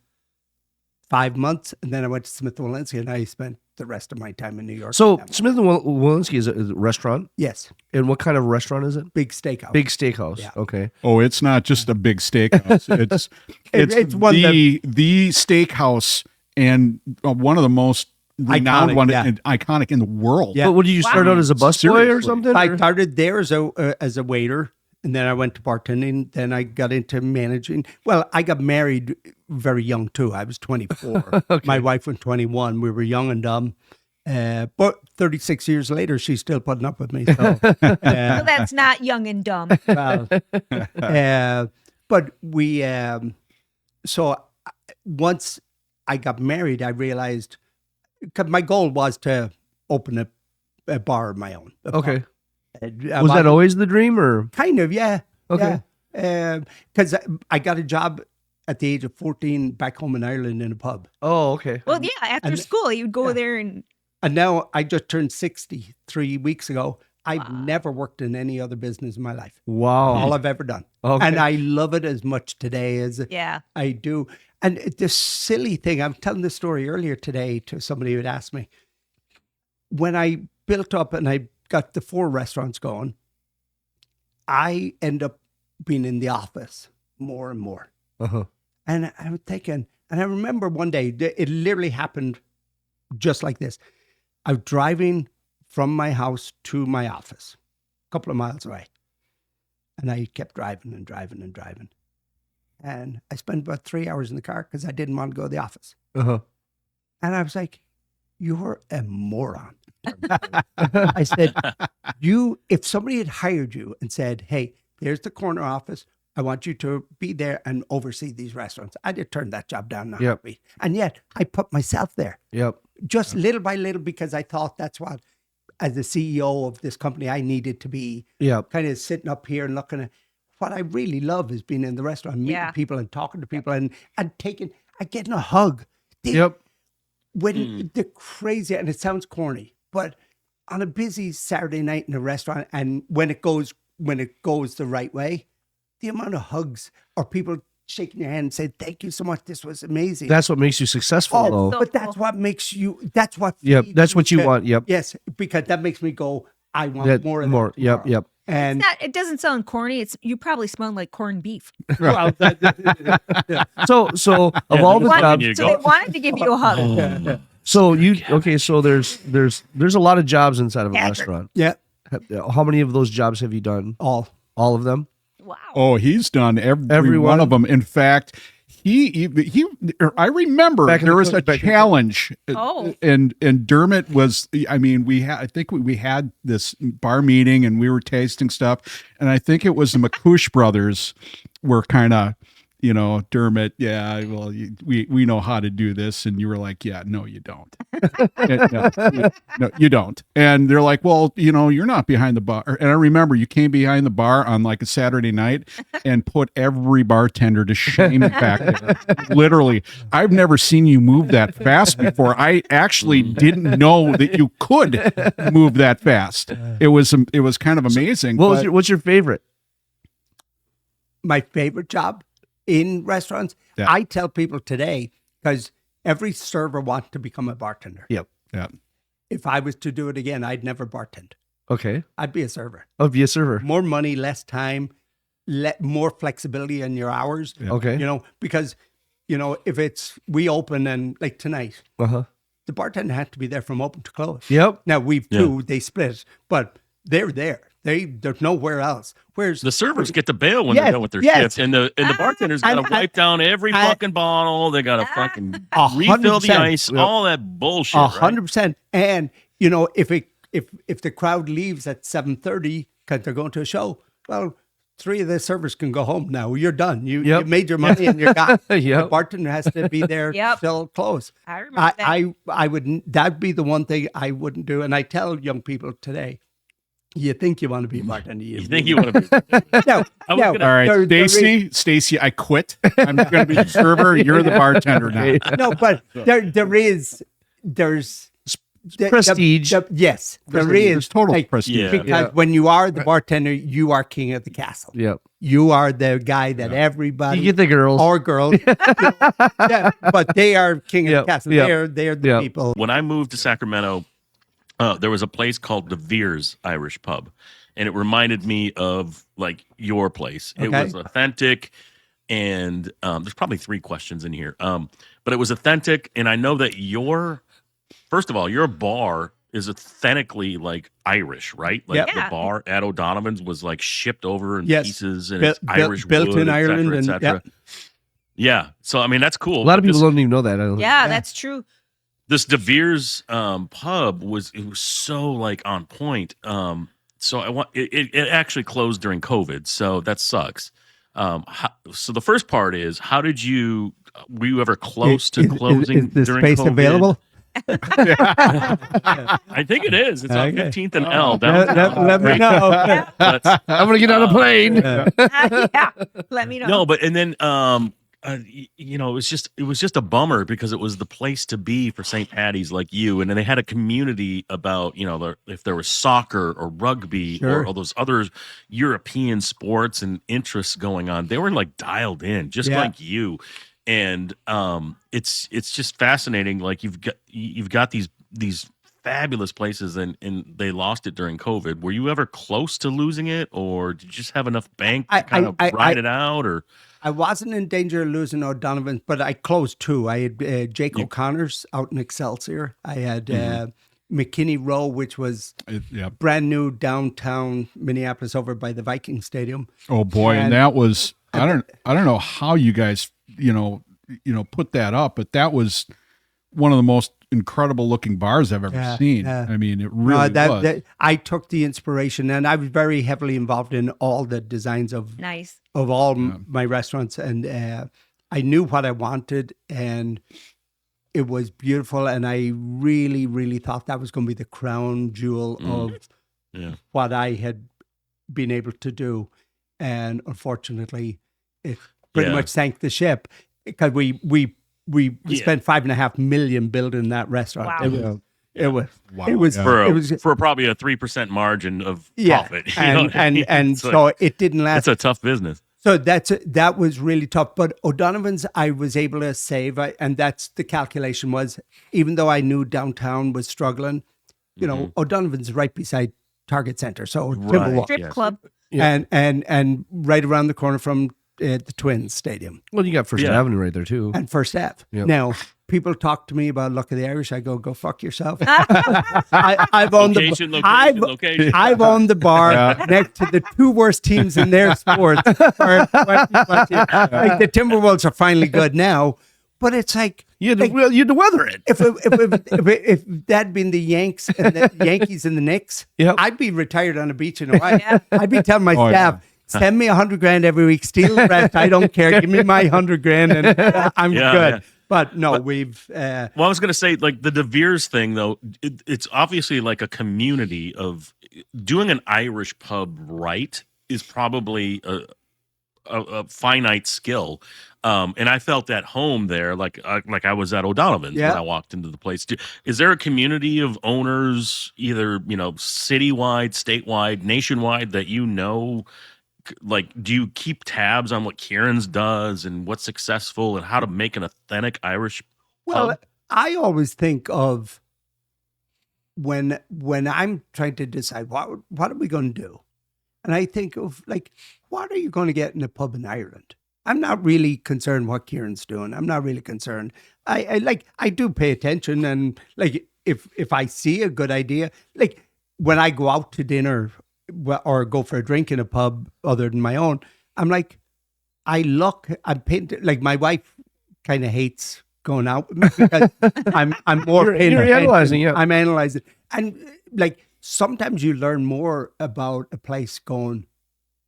5 months, and then I went to Smith Wollensky, and I spent the rest of my time in New York. So Smith Wollensky is a restaurant? Yes. And what kind of restaurant is it? Big steakhouse. Big steakhouse. Yeah. Okay. Oh, it's not just a big steakhouse. It's one the steakhouse and one of the most renowned iconic in the world. Yeah. But did you start out as a busboy or something? I started there as a waiter, and then I went to bartending. Then I got into managing. Well, I got married very young too. I was 24. Okay. My wife was 21. We were young and dumb. But 36 years later, she's still putting up with me. So, Well, that's not young and dumb. well, but we, so once I got married, I realized, because my goal was to open a bar of my own. Okay. Was that always the dream, or? Kind of, yeah. Okay. Because I got a job at the age of 14 back home in Ireland in a pub. Oh, okay. Well, yeah, after school, you'd go there and... And now I just turned 60 3 weeks ago. I've never worked in any other business in my life. Wow. All I've ever done. Okay. And I love it as much today as Yeah. I do. And the silly thing, I'm telling this story earlier today to somebody who had asked me. When I built up and I got the 4 restaurants going, I end up being in the office more and more. And I was thinking, and I remember one day, it literally happened just like this. I was driving from my house to my office, a couple of miles away. And I kept driving and driving and driving. And I spent about 3 hours in the car because I didn't want to go to the office. And I was like, you're a moron. I said, if somebody had hired you and said, hey, there's the corner office, I want you to be there and oversee these restaurants, I'd have turned that job down. And yet I put myself there. Just little by little, because I thought that's what, as the CEO of this company, I needed to be kind of sitting up here and looking at what I really love is being in the restaurant, meeting people and talking to people and getting a hug. When the crazy, and it sounds corny, but on a busy Saturday night in a restaurant, and when it goes the right way, the amount of hugs or people shaking your hand and saying, thank you so much, this was amazing. That's what makes you successful, though. But that's what makes you, that's what. That's what you want. Yes, because that makes me go, I want more of that. Yep. And it doesn't sound corny. You probably smell like corned beef. well, So of all the jobs, So they wanted to give you a hug. so there's a lot of jobs inside of a restaurant. yeah, How many of those jobs have you done? all. All of them? Wow. Oh, he's done every one of them. In fact, I remember there was a challenge. And Dermot was, I think we had this bar meeting and we were tasting stuff. And I think it was the McCouche brothers were kind of, Dermot, we know how to do this. And you were like, yeah, no, you don't. No, you don't. And they're like, well, you're not behind the bar. And I remember you came behind the bar on like a Saturday night and put every bartender to shame back there. Literally, I've never seen you move that fast before. I actually didn't know that you could move that fast. It was kind of amazing. What's your favorite? My favorite job in restaurants, I tell people today, because every server wants to become a bartender. Yep. Yeah. If I was to do it again, I'd never bartend. Okay. I'd be a server. Oh, be a server. More money, less time, more flexibility in your hours. Yeah. Okay. Because, if we open and like tonight, the bartender has to be there from open to close. Yep. Now we've two, they split, but they're there. There's nowhere else. Whereas the servers get to bail when they're done with their shift, and the bartenders got to wipe down every fucking bottle. They got to fucking refill the ice, all that bullshit. 100%. And if the crowd leaves at 7:30 because they're going to a show, well, 3 of the servers can go home now. You're done. You made your money and you're gone. The bartender has to be there till close. I remember that. I wouldn't. That'd be the one thing I wouldn't do. And I tell young people today, You think you want to be a bartender. You think you want to be? No, I was no. gonna- All right, There Stacy, I quit. I'm going to be the server. You're the bartender now. no, but there's prestige. Yes, there There's is total like, prestige. Yeah. because Yeah. when you are the bartender, you are king of the castle. Yep. You are the guy that everybody You get the girls. or girls, yeah, but they are king of Yep, the castle. yep, They're the yep. people. When I moved to Sacramento, there was a place called the Veers Irish Pub, and it reminded me of like your place. It Okay. was authentic, and there's probably 3 questions in here, but it was authentic, and I know that first of all, your bar is authentically like Irish, right? Like Yep. the Yeah. bar at O'Donovan's was like shipped over in Yes. pieces, and Built- it's Irish built wood, in et cetera, Ireland, et and cetera. Yeah, so I mean that's cool. A lot of but people this- don't even know that. I don't Yeah, that's true. This De Vere's pub was so like on point. So I want it actually closed during COVID, so that sucks. So the first part is, how did you were you ever close to closing Is the during space COVID? available? I think it is. It's on Okay. 15th and L. Let me know. But, I'm gonna get on a plane. Yeah, let me know. no, but and then you know, it was just a bummer because it was the place to be for St. Patty's, like you, and then they had a community about, you know, if there was soccer or rugby Sure. or all those other European sports and interests going on. They were like dialed in, just Yeah. like you, and it's just fascinating. Like you've got these fabulous places, and they lost it during COVID. Were you ever close to losing it, or did you just have enough bank to kind of ride it out, or? I wasn't in danger of losing O'Donovan's, but I closed 2. I had Jake O'Connor's out in Excelsior. I had McKinney Row, which was Yeah. brand new downtown Minneapolis over by the Viking Stadium. Oh boy, and And- that was I don't know how you guys put that up, but that was one of the most incredible looking bars I've ever Yeah, seen. yeah. I mean, it really was. That I took the inspiration, and I was very heavily involved in all the designs of Nice. all my restaurants, and I knew what I wanted, and it was beautiful, and I really, really thought that was going to be the crown jewel of what I had been able to do, and unfortunately, it pretty much sank the ship because we spent $5.5 million building that restaurant. Wow. It was Wow, it was yeah. For probably a 3% margin of profit. You know and what I mean? and It's so like, it didn't last. that's a tough business. So that was really tough. But O'Donovan's, I was able to save, and that's the calculation was, even though I knew downtown was struggling, you know, O'Donovan's right beside Target Center, so Timberwolf, Strip Yes. club. and right around the corner from the Twins Stadium Well, you got First Yeah. Avenue right there too. and First Ave. Yep. Now, people talk to me about Luck of the Irish. I go fuck yourself. I've owned Location. I've owned the bar next to the 2 worst teams in their sports. For 20 years. Like the Timberwolves are finally good now, but it's like You had to weather it. if that'd been the Yanks and the Yankees and the Knicks, Yep. I'd be retired on a beach in Hawaii. Yeah. I'd be telling my Oh, staff, send me $100,000 every week, steal the rest. I don't care. Give me my $100,000 and I'm Yeah, good. yeah. But no, we've Well, I was going to say, like the De Vere's thing, though, it's obviously like a community of doing an Irish pub right is probably a finite skill. And I felt at home there, like I was at O'Donovan's when I walked into the place. Is there a community of owners, either, you know, citywide, statewide, nationwide, that you know? Like, do you keep tabs on what Kieran's does and what's successful and how to make an authentic Irish Well, pub? I always think of when I'm trying to decide what are we going to do, and I think of like, what are you going to get in a pub in Ireland? I'm not really concerned what Kieran's doing. I'm not really concerned. I do pay attention, and like if I see a good idea, like when I go out to dinner or go for a drink in a pub other than my own, I'm like, I'm painted, like my wife kind of hates going out with me because I'm more You're analyzing, yeah. I'm analyzing. And like sometimes you learn more about a place going,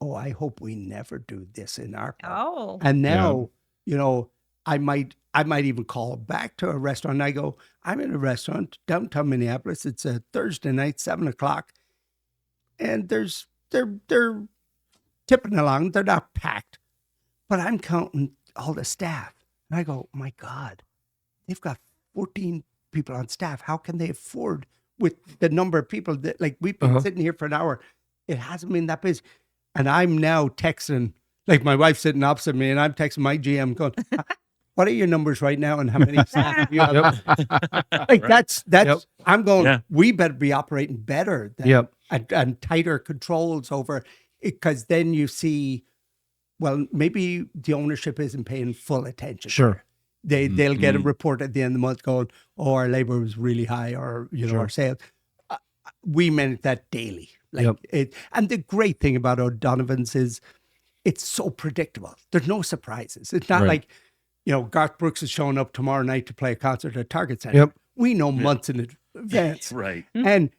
oh, I hope we never do this in our pub. Oh. And now, you know, I might even call back to a restaurant and I go, I'm in a restaurant downtown Minneapolis. It's a Thursday night, 7:00. and they're tipping along. They're not packed, but I'm counting all the staff, and I go, my God, they've got 14 people on staff. How can they afford with the number of people that, like, we've been sitting here for an hour? It hasn't been that busy, and I'm now texting. Like, my wife's sitting opposite me, and I'm texting my GM going, what are your numbers right now, and how many staff do you have? Like, that's I'm going, we better be operating better than, and tighter controls over it, because then you see, well, maybe the ownership isn't paying full attention. Sure. They'll get a report at the end of the month going, oh, our labor was really high, or, you know, our sales. We manage that daily. Like it, and the great thing about O'Donovan's is it's so predictable. There's no surprises. It's not like, you know, Garth Brooks is showing up tomorrow night to play a concert at Target Center. We know months in advance. Right. And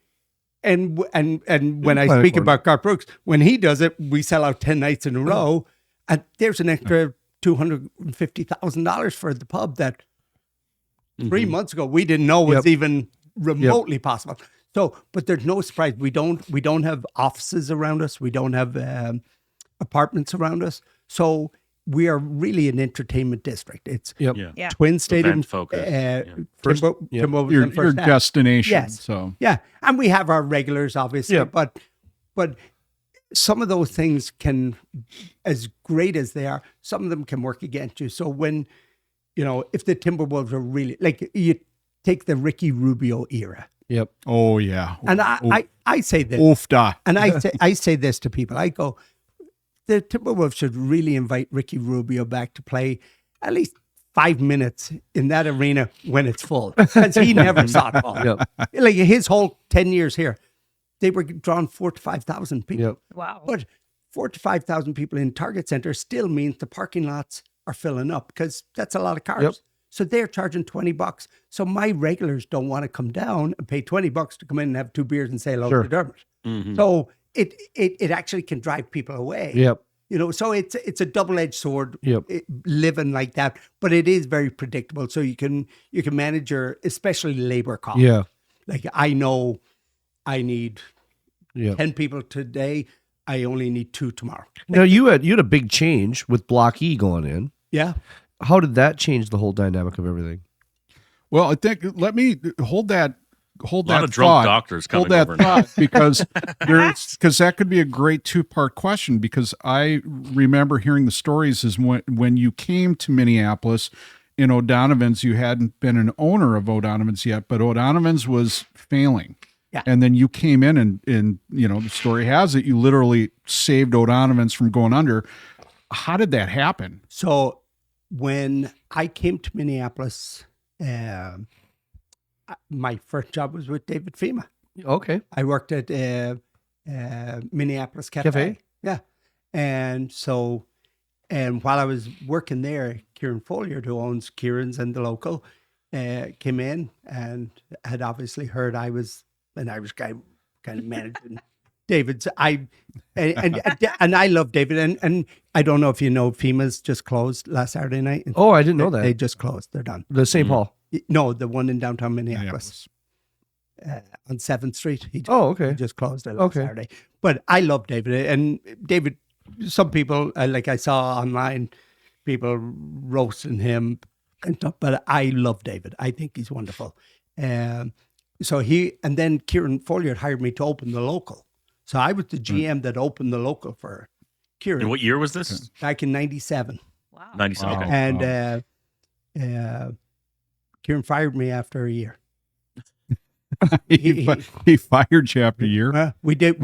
when I speak about Garth Brooks, when he does it, we sell out 10 nights in a row, and there's an extra $250,000 for the pub that 3 months ago we didn't know was even remotely possible. So, but there's no surprise. We don't have offices around us. We don't have apartments around us. So we are really an entertainment district. It's Twin Stadium focus. Your destination. Yes. So and we have our regulars, obviously. But some of those things can, as great as they are, some of them can work against you. So when, you know, if the Timberwolves are really, like, you take the Ricky Rubio era. Oh yeah. And I say this. Oofda. And I say this to people. I go, the Timberwolves should really invite Ricky Rubio back to play at least 5 minutes in that arena when it's full, because he never saw it all. Like, his whole 10 years here, they were drawing 4,000 to 5,000 people. Wow. But 4,000 to 5,000 people in Target Center still means the parking lots are filling up, because that's a lot of cars. So they're charging $20. So my regulars don't want to come down and pay $20 to come in and have 2 beers and say hello to Dermot. So it actually can drive people away. You know, so it's a double-edged sword living like that, but it is very predictable. So you can manage your, especially labor costs. Like, I know I need 10 people today. I only need 2 tomorrow. Now you had a big change with Block E going in. How did that change the whole dynamic of everything? Well, I think, let me hold that a lot of drunk doctors coming over now. because that could be a great 2-part question, because I remember hearing the stories is when you came to Minneapolis in O'Donovan's, you hadn't been an owner of O'Donovan's yet, but O'Donovan's was failing. And then you came in and, you know, the story has it, you literally saved O'Donovan's from going under. How did that happen? So when I came to Minneapolis, my first job was with David Fema. Okay. I worked at Minneapolis Cafe. And so, and while I was working there, Kieran Folliard, who owns Kieran's and the local, came in and had obviously heard I was an Irish guy kind of managing David's. And I love David. And I don't know if you know, FEMA's just closed last Saturday night. Oh, I didn't know that. They just closed. They're done. The St. Paul. No, the one in downtown Minneapolis. On 7th Street. He just closed it last Saturday. But I love David. And David, some people, like I saw online, people roasting him and stuff, but I love David. I think he's wonderful. And then Kieran Folliard hired me to open the local. So I was the GM that opened the local for Kieran. And what year was this? Back in 97. Wow. 97. Wow. Okay. And Kieran fired me after a year. he fired you after a year. We did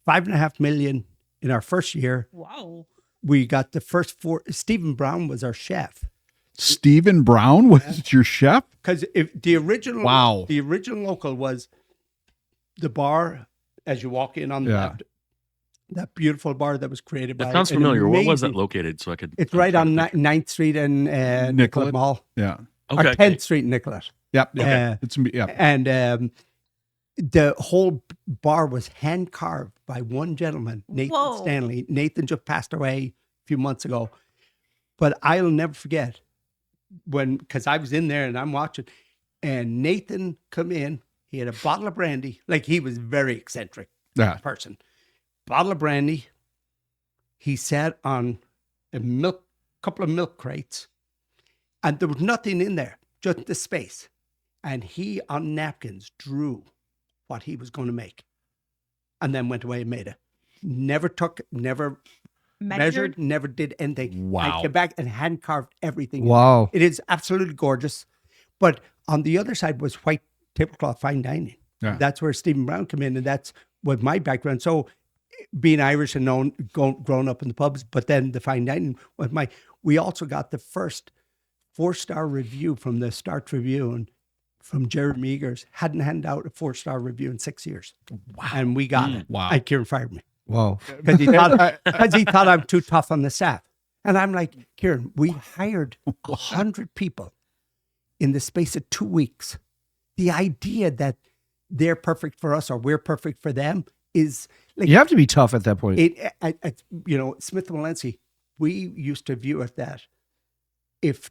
$5.5 million in our first year. Wow. We got the first 4. Stephen Brown was our chef. Stephen Brown was your chef? Because the original local was the bar as you walk in on that beautiful bar that was created by. That sounds familiar. Where was that located? So I could. It's right on 9th Street and Nicollet Mall. Yeah. Okay. Or 10th Street Nicollet. Yep. Okay. And the whole bar was hand carved by one gentleman, Nathan Stanley. Nathan just passed away a few months ago, but I'll never forget because I was in there and I'm watching, and Nathan come in. He had a bottle of brandy, like he was very eccentric. person. Bottle of brandy. He sat on couple of milk crates, and there was nothing in there, just the space. And he, on napkins, drew what he was going to make, and then went away and made it. Never measured, never did anything. Wow. I came back and hand carved everything. Wow. It is absolutely gorgeous. But on the other side was white tablecloth fine dining. Yeah. That's where Stephen Brown came in, and that's what my background. So being Irish and grown up in the pubs, but then the fine dining was we also got the first 4-star review from the Star Tribune from Jared Meagers. Hadn't handed out a 4-star review in 6 years. Wow. And we got it. Wow. And Kieran fired me. Wow. Because he thought I'm too tough on the staff. And I'm like, Kieran, we hired 100 people in the space of 2 weeks. The idea that they're perfect for us or we're perfect for them is like, You have to be tough at that point. Smith Wollensky, we used to view it that if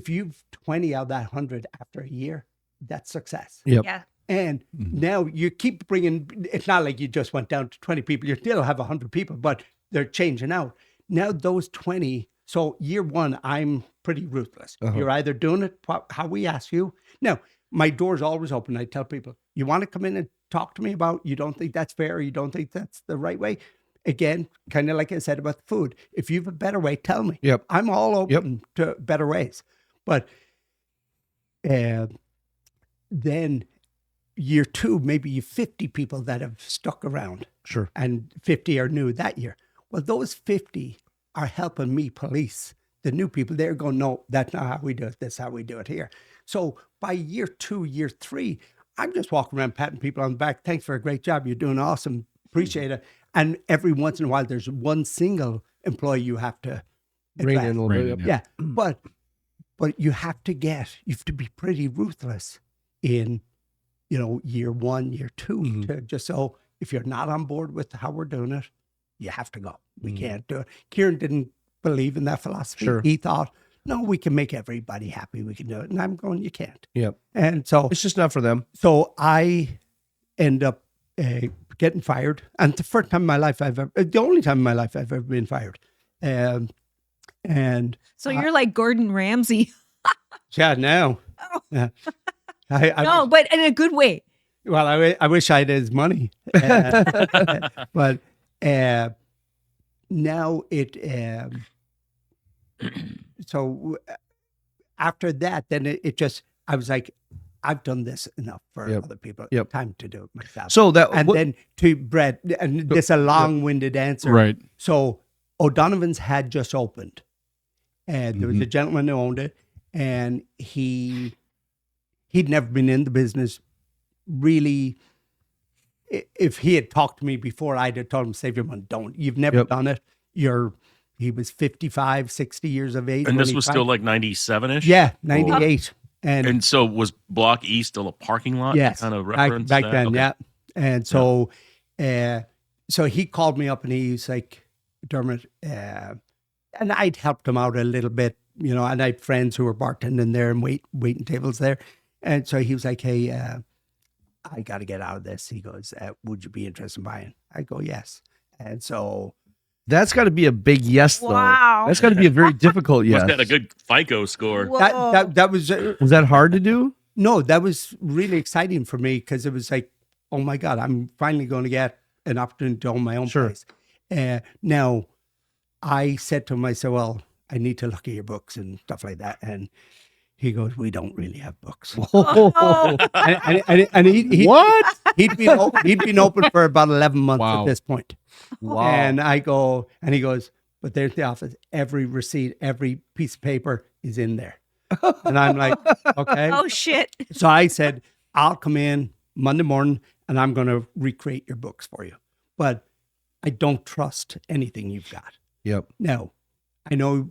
you've 20 out of that 100 after a year, that's success. Yep. Yeah. And now you keep bringing, it's not like you just went down to 20 people. You still have 100 people, but they're changing out. Now those 20, so year one, I'm pretty ruthless. You're either doing it how we ask you. Now, my door's always open. I tell people, you want to come in and talk to me about, you don't think that's fair, or you don't think that's the right way? Again, kind of like I said about the food. If you have a better way, tell me. Yep. I'm all open to better ways. But then year two, maybe you 50 people that have stuck around. Sure. And 50 are new that year. Well, those 50 are helping me police the new people. They're going, no, that's not how we do it. That's how we do it here. So by year 2, year 3, I'm just walking around patting people on the back. Thanks for a great job. You're doing awesome. Appreciate it. And every once in a while, there's one single employee you have to Rein in a little bit. Yeah. But you have to be pretty ruthless in, year 1, year 2, to just so if you're not on board with how we're doing it, you have to go. We can't do it. Kieran didn't believe in that philosophy. Sure. He thought, no, we can make everybody happy. We can do it. And I'm going, you can't. Yep. And so It's just not for them. So I end up getting fired. And the first time in my life the only time in my life I've ever been fired. And So you're like Gordon Ramsay. yeah, now. Oh. Yeah. No, but in a good way. Well, I wish I had his money. But now it, so after that, then it just, I was like, I've done this enough for other people. Yep. Time to do it myself. So that, And then to Brett, and this is a long-winded answer. Right. So O'Donovan's had just opened, and there was a gentleman who owned it, and he'd never been in the business. Really, if he had talked to me before, I'd have told him, save your money. Don't. You've never done it. He was 55, 60 years of age. And this was still like 97-ish? Yeah, 98. And so was Block E still a parking lot? Yes, Kind of reference back that? then, Okay. yeah. And so, so he called me up and he's like, Dermot, and I'd helped him out a little bit, and I had friends who were bartending there and waiting tables there. And so he was like, hey, I got to get out of this. He goes, would you be interested in buying? I go, yes. And so that's got to be a big yes, though. Wow. That's got to be a very difficult yes. Must have had a good FICO score. Whoa. that was Was that hard to do? no, that was really exciting for me because it was like, oh my God, I'm finally going to get an opportunity to own my own place. Now, I said to him, I said, well, I need to look at your books and stuff like that. And he goes, we don't really have books. and he What? He'd been open for about 11 months Wow. at this point. Wow. And I go, and he goes, but there's the office. Every receipt, every piece of paper is in there. And I'm like, okay. Oh, shit. So I said, I'll come in Monday morning and I'm going to recreate your books for you. But I don't trust anything you've got. Yep. Now, I know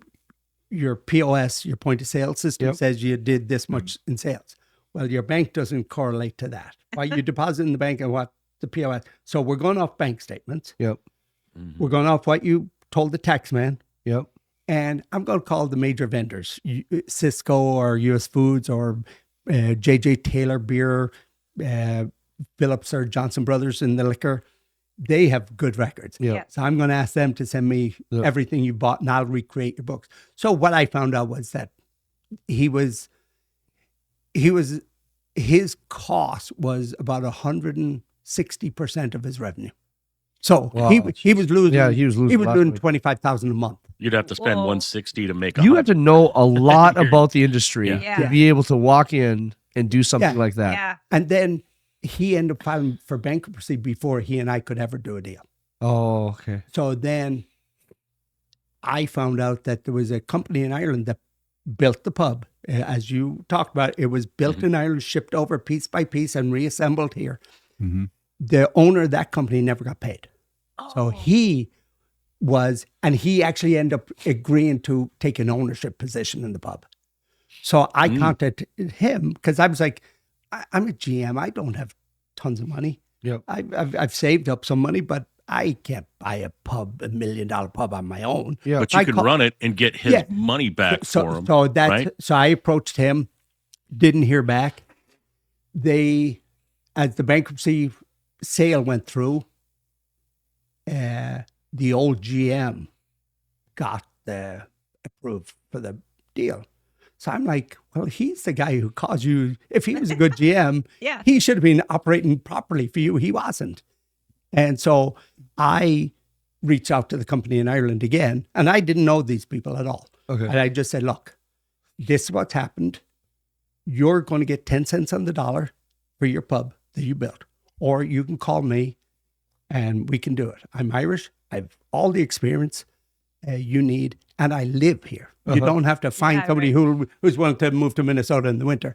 your POS, your point of sale system says you did this much in sales. Well, your bank doesn't correlate to that. Why you deposit in the bank and what the POS. So we're going off bank statements. Yep. We're going off what you told the tax man. Yep. And I'm going to call the major vendors, Cisco or US Foods or JJ Taylor Beer, Phillips or Johnson Brothers in the liquor. they have good records. Yeah. So I'm going to ask them to send me everything you bought, and I'll recreate your books. So what I found out was that his cost was about 160% of his revenue. So he was losing. Yeah, he was losing $25,000 a month. You'd have to spend 160 to make. You have to know a lot about the industry Yeah. to be able to walk in and do something like that. Yeah. And then he ended up filing for bankruptcy before he and I could ever do a deal. Oh, okay. So then I found out that there was a company in Ireland that built the pub. As you talked about, it was built in Ireland, shipped over piece by piece and reassembled here. Mm-hmm. The owner of that company never got paid. So he actually ended up agreeing to take an ownership position in the pub. So I contacted him because I was like, I'm a GM. I don't have tons of money. Yep. I've saved up some money, but I can't buy a pub, $1 million pub on my own. Yeah. But you can run it and get his money back for him. So I approached him, didn't hear back. As the bankruptcy sale went through, the old GM got the approved for the deal. So I'm like, well, he's the guy who caused you. If he was a good GM, he should have been operating properly for you. He wasn't. And so I reached out to the company in Ireland again, and I didn't know these people at all. Okay. And I just said, look, this is what's happened. You're going to get 10 cents on the dollar for your pub that you built, or you can call me and we can do it. I'm Irish. I have all the experience you need, and I live here. You don't have to find somebody who's willing to move to Minnesota in the winter.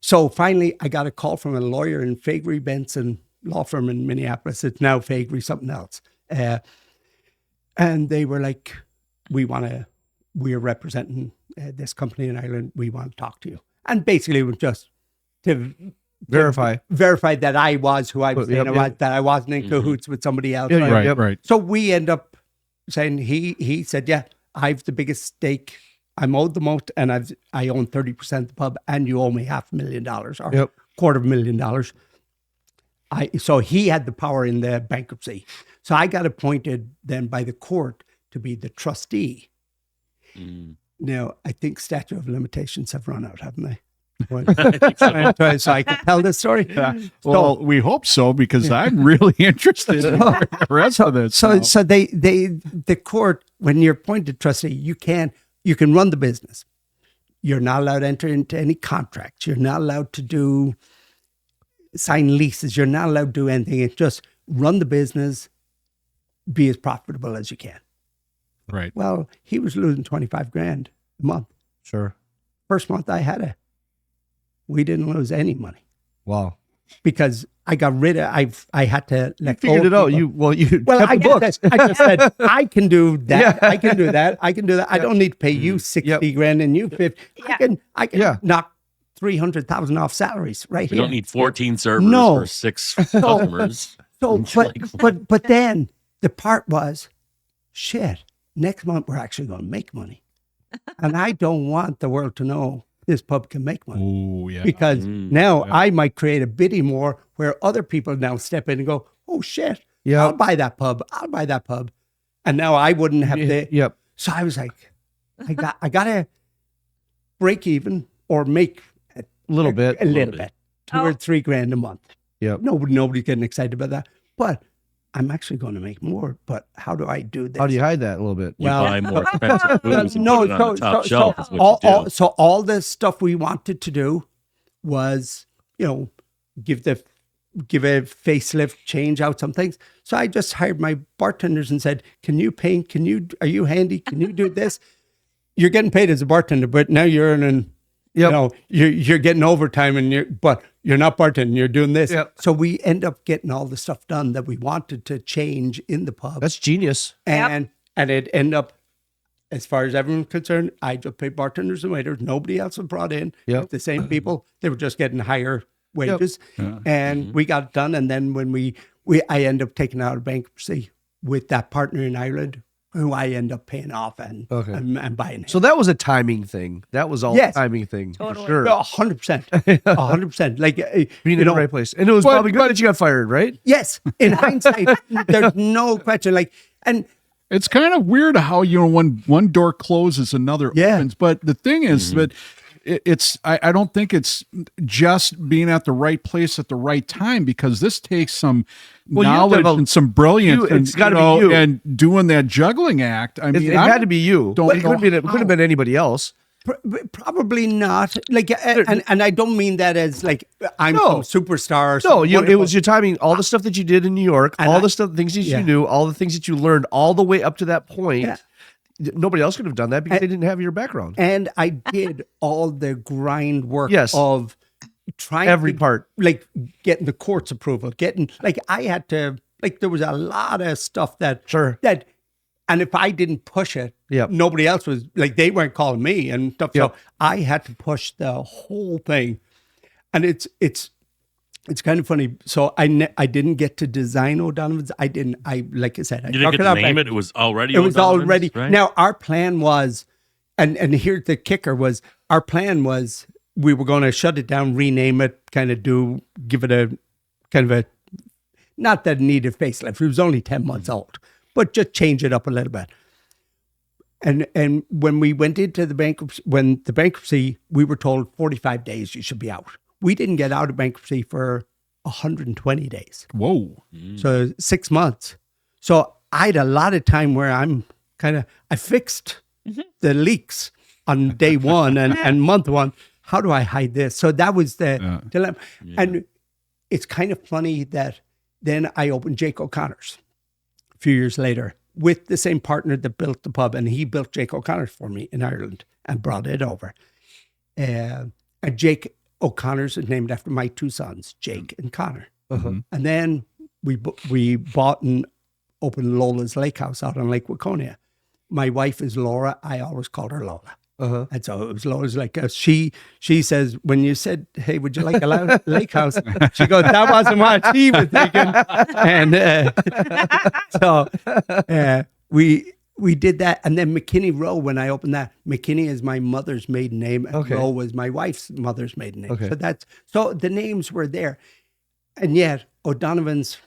So finally, I got a call from a lawyer in Fagery Benson law firm in Minneapolis. It's now Fagery something else. And they were like, we're representing this company in Ireland. We want to talk to you. And basically it was just to verify that I was who I was saying I was, that I wasn't in cahoots with somebody else. Right. So we end up saying, he said, yeah, I have the biggest stake. I'm owed the most, and I own 30% of the pub, and you owe me $500,000 or $250,000. So he had the power in the bankruptcy. So I got appointed then by the court to be the trustee. Now, I think statute of limitations have run out, haven't they? So I can tell this story. Well, we hope so, because I'm really interested in the rest of this. So the court, when you're appointed trustee, you can run the business. You're not allowed to enter into any contracts. You're not allowed to sign leases. You're not allowed to do anything. It's just run the business, be as profitable as you can. Right. Well, he was losing $25,000 a month. Sure. First month I had we didn't lose any money. Wow. Because I got rid of, I had to let go. Figured it out. I just said, I can do that. I can do that. I can do that. I don't need to pay you $60,000 and you 50. I can knock 300,000 off salaries right here. You don't need 14 servers for 6 customers. But then the part was, shit, next month we're actually going to make money. And I don't want the world to know this pub can make money. Oh, yeah. Because now I might create a bidding war where other people now step in and go, oh shit, I'll buy that pub. And now I wouldn't have to. So I was like, I got to break even or make a little bit, 2 or $3,000 a month. Nobody's getting excited about that. But I'm actually going to make more, but how do I do this? How do you hide that a little bit? You buy more expensive booze and put it on the top shelf. Is what you do. So all the stuff we wanted to do was, give a facelift, change out some things. So I just hired my bartenders and said, can you paint? Are you handy? Can you do this? You're getting paid as a bartender, but now you're earning, you're getting overtime but you're not bartending, you're doing this. So we end up getting all the stuff done that we wanted to change in the pub. That's genius. And it ended up, as far as everyone's concerned, I just paid bartenders and waiters. Nobody else was brought in. The same people. They were just getting higher wages. And we got it done. And then when I ended up taking out of bankruptcy with that partner in Ireland, who I end up paying off and buying. So that was a timing thing. That was all a timing thing. Totally. For sure. 100%. 100%. Like, Being in the right place. And it was probably good that you got fired, right? yes, in hindsight, there's no question. Like, and it's kind of weird how, when one door closes, another opens. But the thing is that I don't think it's just being at the right place at the right time, because this takes some knowledge and some brilliance. It's got to be you. And doing that juggling act. I mean, it had to be you. It couldn't have been anybody else. Probably not. Like, and I don't mean that as like I'm some superstar. Or no, it was your timing. All the stuff that you did in New York, all the things that you knew, all the things that you learned, all the way up to that point. Yeah. Nobody else could have done that because they didn't have your background. And I did all the grind work of trying every part, like getting the court's approval, I had to, like, there was a lot of stuff that, and if I didn't push it, nobody else was, like, they weren't calling me and stuff. So I had to push the whole thing. And it's kind of funny. So I didn't get to design O'Donovan's. Like I said, you didn't get to name it. It was already. It was already. Right? Now our plan was, and here's the kicker: was our plan was we were going to shut it down, rename it, give it a kind of a, not that it needed facelift. It was only 10 months old, but just change it up a little bit. And when we went into the bankruptcy, we were told 45 days you should be out. We didn't get out of bankruptcy for 120 days. Whoa. So 6 months. So I had a lot of time where I fixed the leaks on day one and month one. How do I hide this? So that was the dilemma. Yeah. And it's kind of funny that then I opened Jake O'Connor's a few years later with the same partner that built the pub. And he built Jake O'Connor's for me in Ireland and brought it over. And Jake O'Connor's is named after my two sons, Jake and Connor. And then we bought and opened Lola's Lake House out on Lake Waconia. My wife is Laura. I always called her Lola. And so it was Lola's Lake House. She says, when you said, hey, would you like a lake house? She goes, that wasn't what she was thinking. And so we did that. And then McKinney Row, when I opened that, McKinney is my mother's maiden name, and Row was my wife's mother's maiden name. So the names were there. And yet O'Donovan's,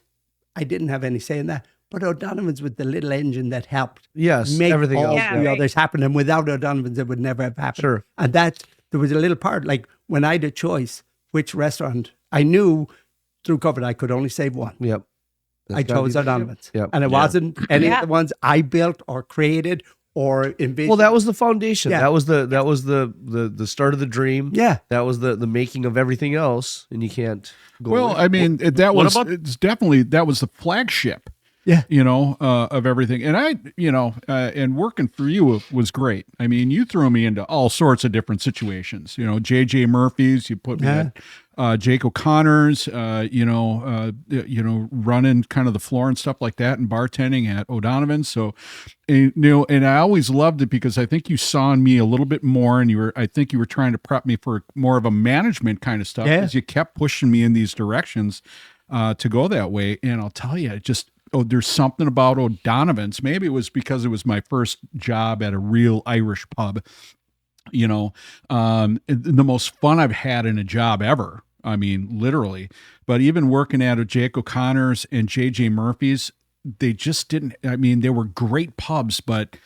I didn't have any say in that, but O'Donovan's with the little engine that helped make everything all else. the others happen. And without O'Donovan's, it would never have happened. Sure. And there was a little part, like when I had a choice, which restaurant, I knew through COVID, I could only save one. Yep. I chose O'Donovan's. And it wasn't any of the ones I built or created or envisioned. Well, that was the foundation. That was the start of the dream. Yeah. That was the making of everything else. And you can't go away. I mean, that was the flagship. Yeah. Of everything. And and working for you was great. I mean, you threw me into all sorts of different situations. JJ Murphy's, you put me at Jake O'Connor's, running kind of the floor and stuff like that, and bartending at O'Donovan's. So, and I always loved it because I think you saw in me a little bit more, and I think you were trying to prep me for more of a management kind of stuff, because you kept pushing me in these directions to go that way. And I'll tell you, there's something about O'Donovan's. Maybe it was because it was my first job at a real Irish pub. The most fun I've had in a job ever. I mean, literally. But even working at a Jake O'Connor's and JJ Murphy's, they just didn't. I mean, they were great pubs, but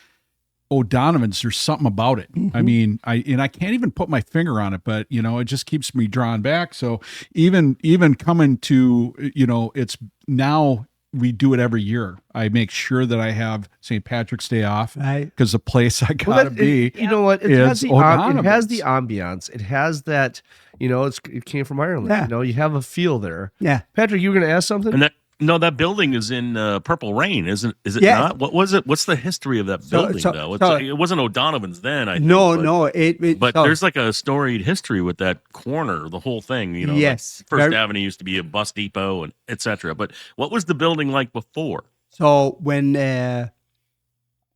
O'Donovan's, there's something about it. I mean, I can't even put my finger on it, but it just keeps me drawn back. So even coming to it's now. We do it every year. I make sure that I have St. Patrick's Day off, because the place I gotta be. You know what? It has the ambiance. It has that. It came from Ireland. Yeah. You have a feel there. Yeah, Patrick, you were going to ask something? And that building is in Purple Rain, isn't? Is it not? What was it? What's the history of that building, though? It wasn't O'Donovan's then. I think, no. But there's like a storied history with that corner, the whole thing. Yes. First Avenue used to be a bus depot, and etc. But what was the building like before? So when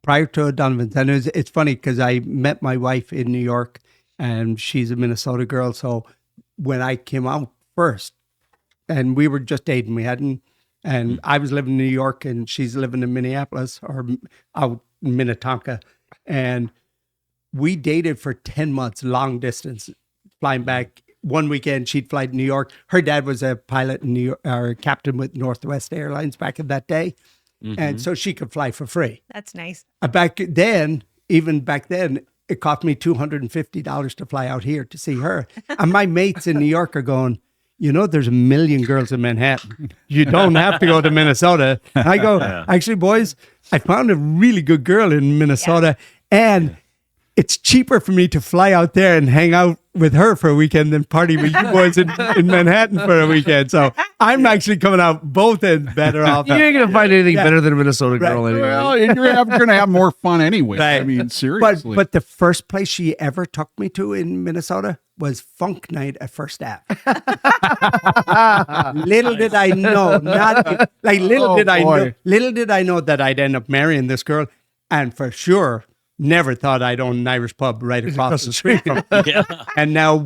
prior to O'Donovan's, and it's funny because I met my wife in New York, and she's a Minnesota girl. So when I came out first, and we were just dating, and I was living in New York and she's living in Minneapolis or out in Minnetonka, and we dated for 10 months, long distance, flying back. One weekend, she'd fly to New York. Her dad was a pilot in New York, or captain with Northwest Airlines back in that day. And so she could fly for free. That's nice. Even back then, it cost me $250 to fly out here to see her. And my mates in New York are going, there's a million girls in Manhattan. You don't have to go to Minnesota. And I go, actually, boys, I found a really good girl in Minnesota. And it's cheaper for me to fly out there and hang out with her for a weekend than party with you boys in Manhattan for a weekend. So I'm actually coming out both ends better off. You ain't going to find anything better than a Minnesota girl anyway. Well, you're going to have more fun anyway. Right. I mean, seriously. But the first place she ever took me to in Minnesota was Funk Night at First Ave. Little did I know, little did I know that I'd end up marrying this girl, and for sure never thought I'd own an Irish pub right across the street from her. And now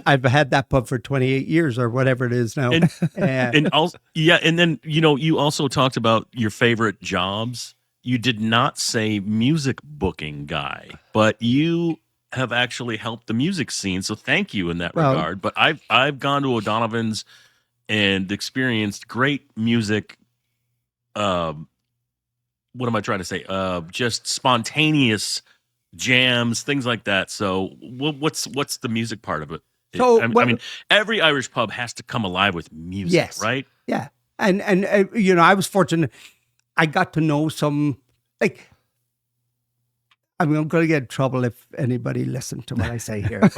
I've had that pub for 28 years or whatever it is now. And then you also talked about your favorite jobs. You did not say music booking guy, but you have actually helped the music scene. So thank you in that regard. But I've gone to O'Donovan's and experienced great music. What am I trying to say? Just spontaneous jams, things like that. So what's the music part of it? So I mean, every Irish pub has to come alive with music, yes, right? Yeah. And I was fortunate. I got to know some, I'm going to get in trouble if anybody listened to what I say here. Who's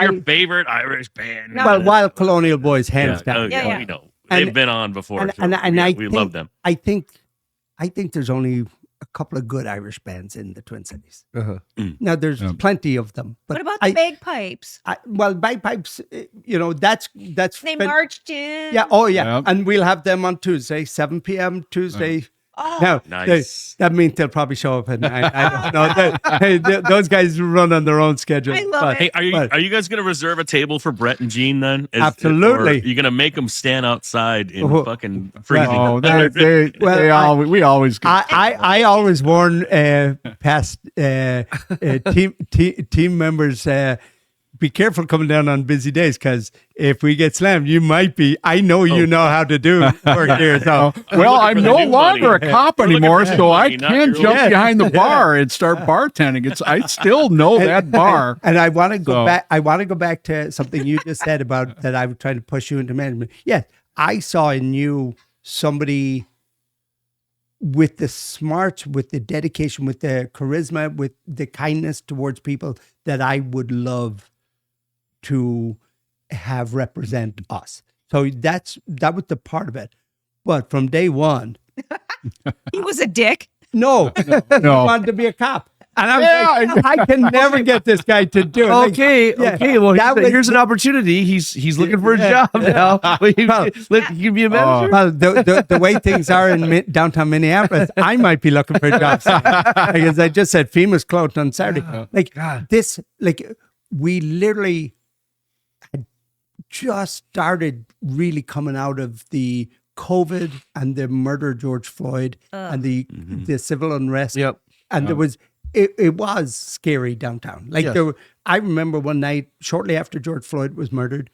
your favorite Irish band? Well, Wild Colonial Boys, hands down. We know. They've been on before. We love them. I think there's only a couple of good Irish bands in the Twin Cities. Now there's plenty of them. But what about the bagpipes? Bagpipes, that's they marched in. Yeah. Oh yeah. Yep. And we'll have them on Tuesday, 7 p.m. Tuesday. Oh, now, nice. That means they'll probably show up at 9. I don't know. Those guys run on their own schedule. I love it. Hey, are you guys going to reserve a table for Brett and Jean then? Absolutely. Or are you going to make them stand outside in fucking freezing? Oh, we always. I always warn past team members. Be careful coming down on busy days, because if we get slammed, you might be. I know you know how to do work here. So, I'm no longer a cop anymore, so I can jump behind the bar and start bartending. I still know that bar. And I want to go back. I want to go back to something you just said about that. I was trying to push you into management. Yes, I saw in you somebody with the smarts, with the dedication, with the charisma, with the kindness towards people that I would love to have represent us. So that was the part of it. But from day one, he was a dick. No. He wanted to be a cop. And I was I can never get this guy to do it. Okay. Well, here's an opportunity. He's looking for a job now. He can be a manager. Well, the way things are in downtown Minneapolis, I might be looking for a job. Because I just said FEMA's closed on Saturday. We literally had just started really coming out of the COVID and the murder of George Floyd and the civil unrest. Yep. And there was, it was scary downtown. I remember one night shortly after George Floyd was murdered,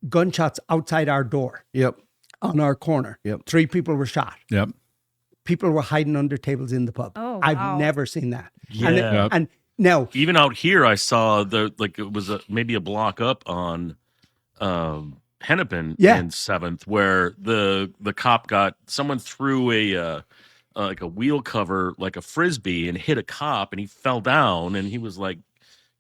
gunshots outside our door. Yep. On our corner. Yep. 3 people were shot. Yep. People were hiding under tables in the pub. Oh, wow. I've never seen that. Yeah. And now, even out here, I saw it was maybe a block up on Hennepin in 7th, where the cop someone threw a wheel cover, like a frisbee, and hit a cop, and he fell down, and he was like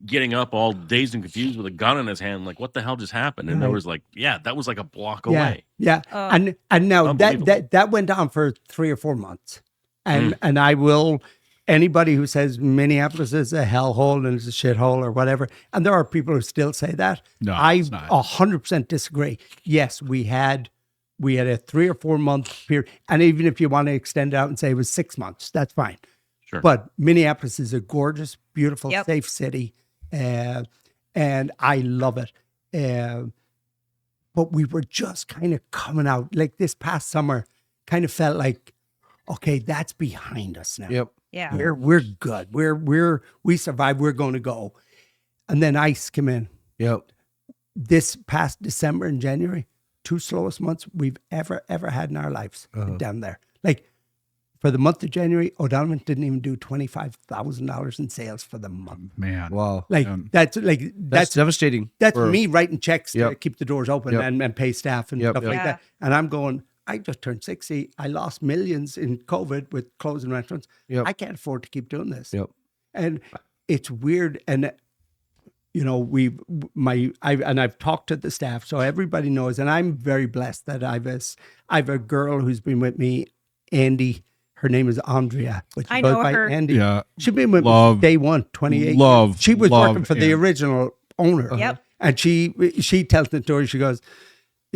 getting up all dazed and confused with a gun in his hand, like, what the hell just happened? And there was that was like a block away. Yeah. And now that went on for 3 or 4 months. And I will, anybody who says Minneapolis is a hellhole and it's a shithole or whatever, and there are people who still say that. No, I it's not. 100% disagree. Yes, we had a 3 or 4 month period, and even if you want to extend it out and say it was 6 months, that's fine. Sure. But Minneapolis is a gorgeous, beautiful, safe city, and I love it. But we were just kind of coming out, like this past summer, kind of felt like, okay, that's behind us now. Yep. Yeah. We're good. We survived. We're going to go. And then ice came in. Yep. This past December and January, 2 slowest months we've ever had in our lives down there. Like for the month of January, O'Donovan didn't even do $25,000 in sales for the month. Man. Wow. Like that's devastating. That's me writing checks to Yep. keep the doors open Yep. and pay staff and Yep. stuff Yep. like Yeah. that. And I'm going, I just turned 60. I lost millions in COVID with closing restaurants. Yep. I can't afford to keep doing this. Yep. And it's weird. And you know, I've talked to the staff, so everybody knows. And I'm very blessed that I have a girl who's been with me, Andy. Her name is Andrea, but she I goes know by her. Andy. Yeah. She's been with me Love- since day one, 28 love- years. She was love working for the Andy. original owner. Yep. And she tells the story. She goes,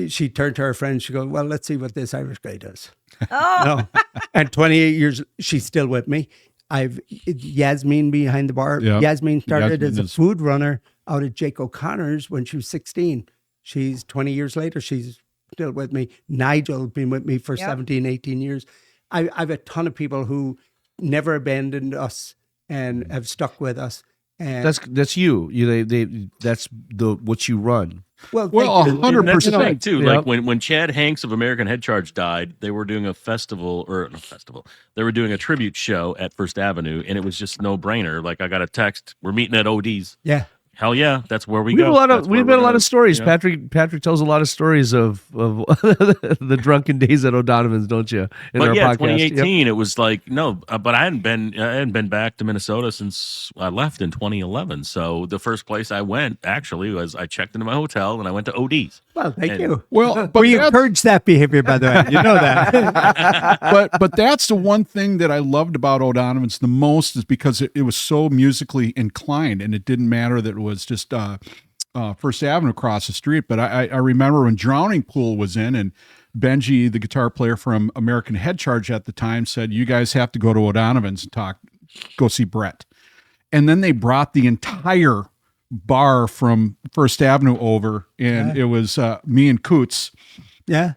she turned to her friend. She goes, well, let's see what this Irish guy does. Oh, No. And 28 years, she's still with me. I've Yasmin behind the bar. Yep. Yasmin started Yasmin as a is- food runner out at Jake O'Connor's when she was 16. She's 20 years later. She's still with me. Nigel's been with me for Yep. 17, 18 years. I've a ton of people who never abandoned us and have stuck with us. And That's you. That's what you run. well, Well, thank you. 100%. And that's the thing too. Yep. Like when Chad Hanks of American Head Charge died, they were doing a festival or not festival. They were doing a tribute show at First Avenue, and it was just no brainer. Like I got a text, we're meeting at OD's. Yeah. Hell yeah, that's where we We go. have a lot That's of where we've we're had a lot gonna- of stories. you know? Patrick tells a lot of stories of the drunken days at O'Donovan's, don't you? In But our yeah, podcast. Yep. 2018, it was like no, but I hadn't been back to Minnesota since I left in 2011. So the first place I went actually was I checked into my hotel and I went to OD's. Well, thank And- you. Well, but We that's- encourage that behavior, by the way. You know that. but that's the one thing that I loved about O'Donovan's the most is because it was so musically inclined, and it didn't matter that it was just First Avenue across the street. But I remember when Drowning Pool was in, and Benji, the guitar player from American Head Charge at the time, said, "You guys have to go to O'Donovan's and go see Brett." And then they brought the entire bar from First Avenue over, and it was me and Coots. Yeah.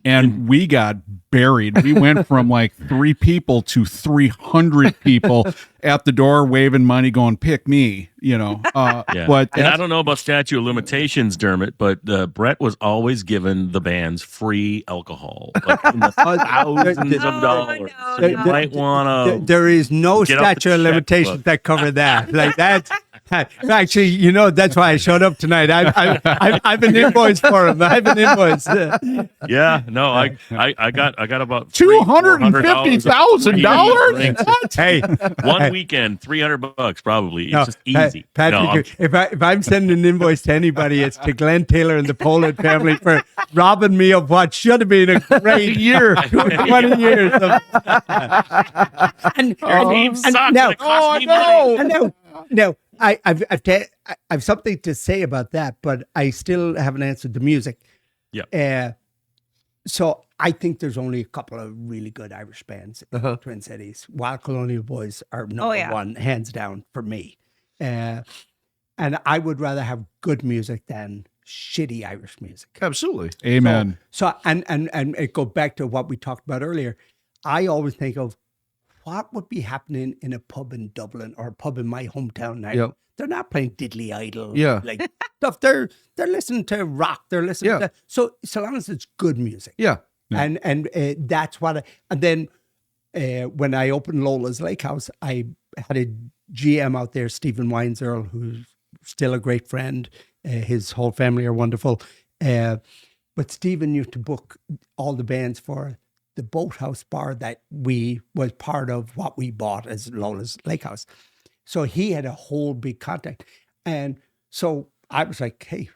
And we got buried. We went from like 3 people to 300 people at the door waving money going, pick me, you know. Yeah. But And I don't know about statute of limitations, Dermot, but Brett was always giving the bands free alcohol, like in the thousands of No, dollars. no, So you no. might want to. There is no Get off the statute of limitations checkbook. that cover that. Like that. Actually, you know, that's why I showed up tonight. I've an invoice for him. I have an invoice. Yeah, no, I got about $250,000. Hey, one weekend, $300 probably. It's no, just easy. Patrick, if I'm sending an invoice to anybody, it's to Glenn Taylor and the Poland family for robbing me of what should have been a great year, 20 years. Your team sucks. now- and it costs me money. No, I've something to say about that, but I still haven't answered the music. Yeah. So I think there's only a couple of really good Irish bands in the Twin Cities. Wild Colonial Boys are number one, hands down, for me. And I would rather have good music than shitty Irish music. Absolutely. Amen. So and it go back to what we talked about earlier. I always think of what would be happening in a pub in Dublin or a pub in my hometown now. Yep. They're not playing Diddley Idol, Yeah. like stuff. They're listening to rock. They're listening to so long as it's good music. Yeah. And that's what. And then when I opened Lola's Lake House, I had a GM out there, Stephen Weinzerl, who's still a great friend. His whole family are wonderful. But Stephen used to book all the bands for the Boathouse bar that was part of what we bought as Lola's Lake House. So he had a whole big contact. And so I was like, hey,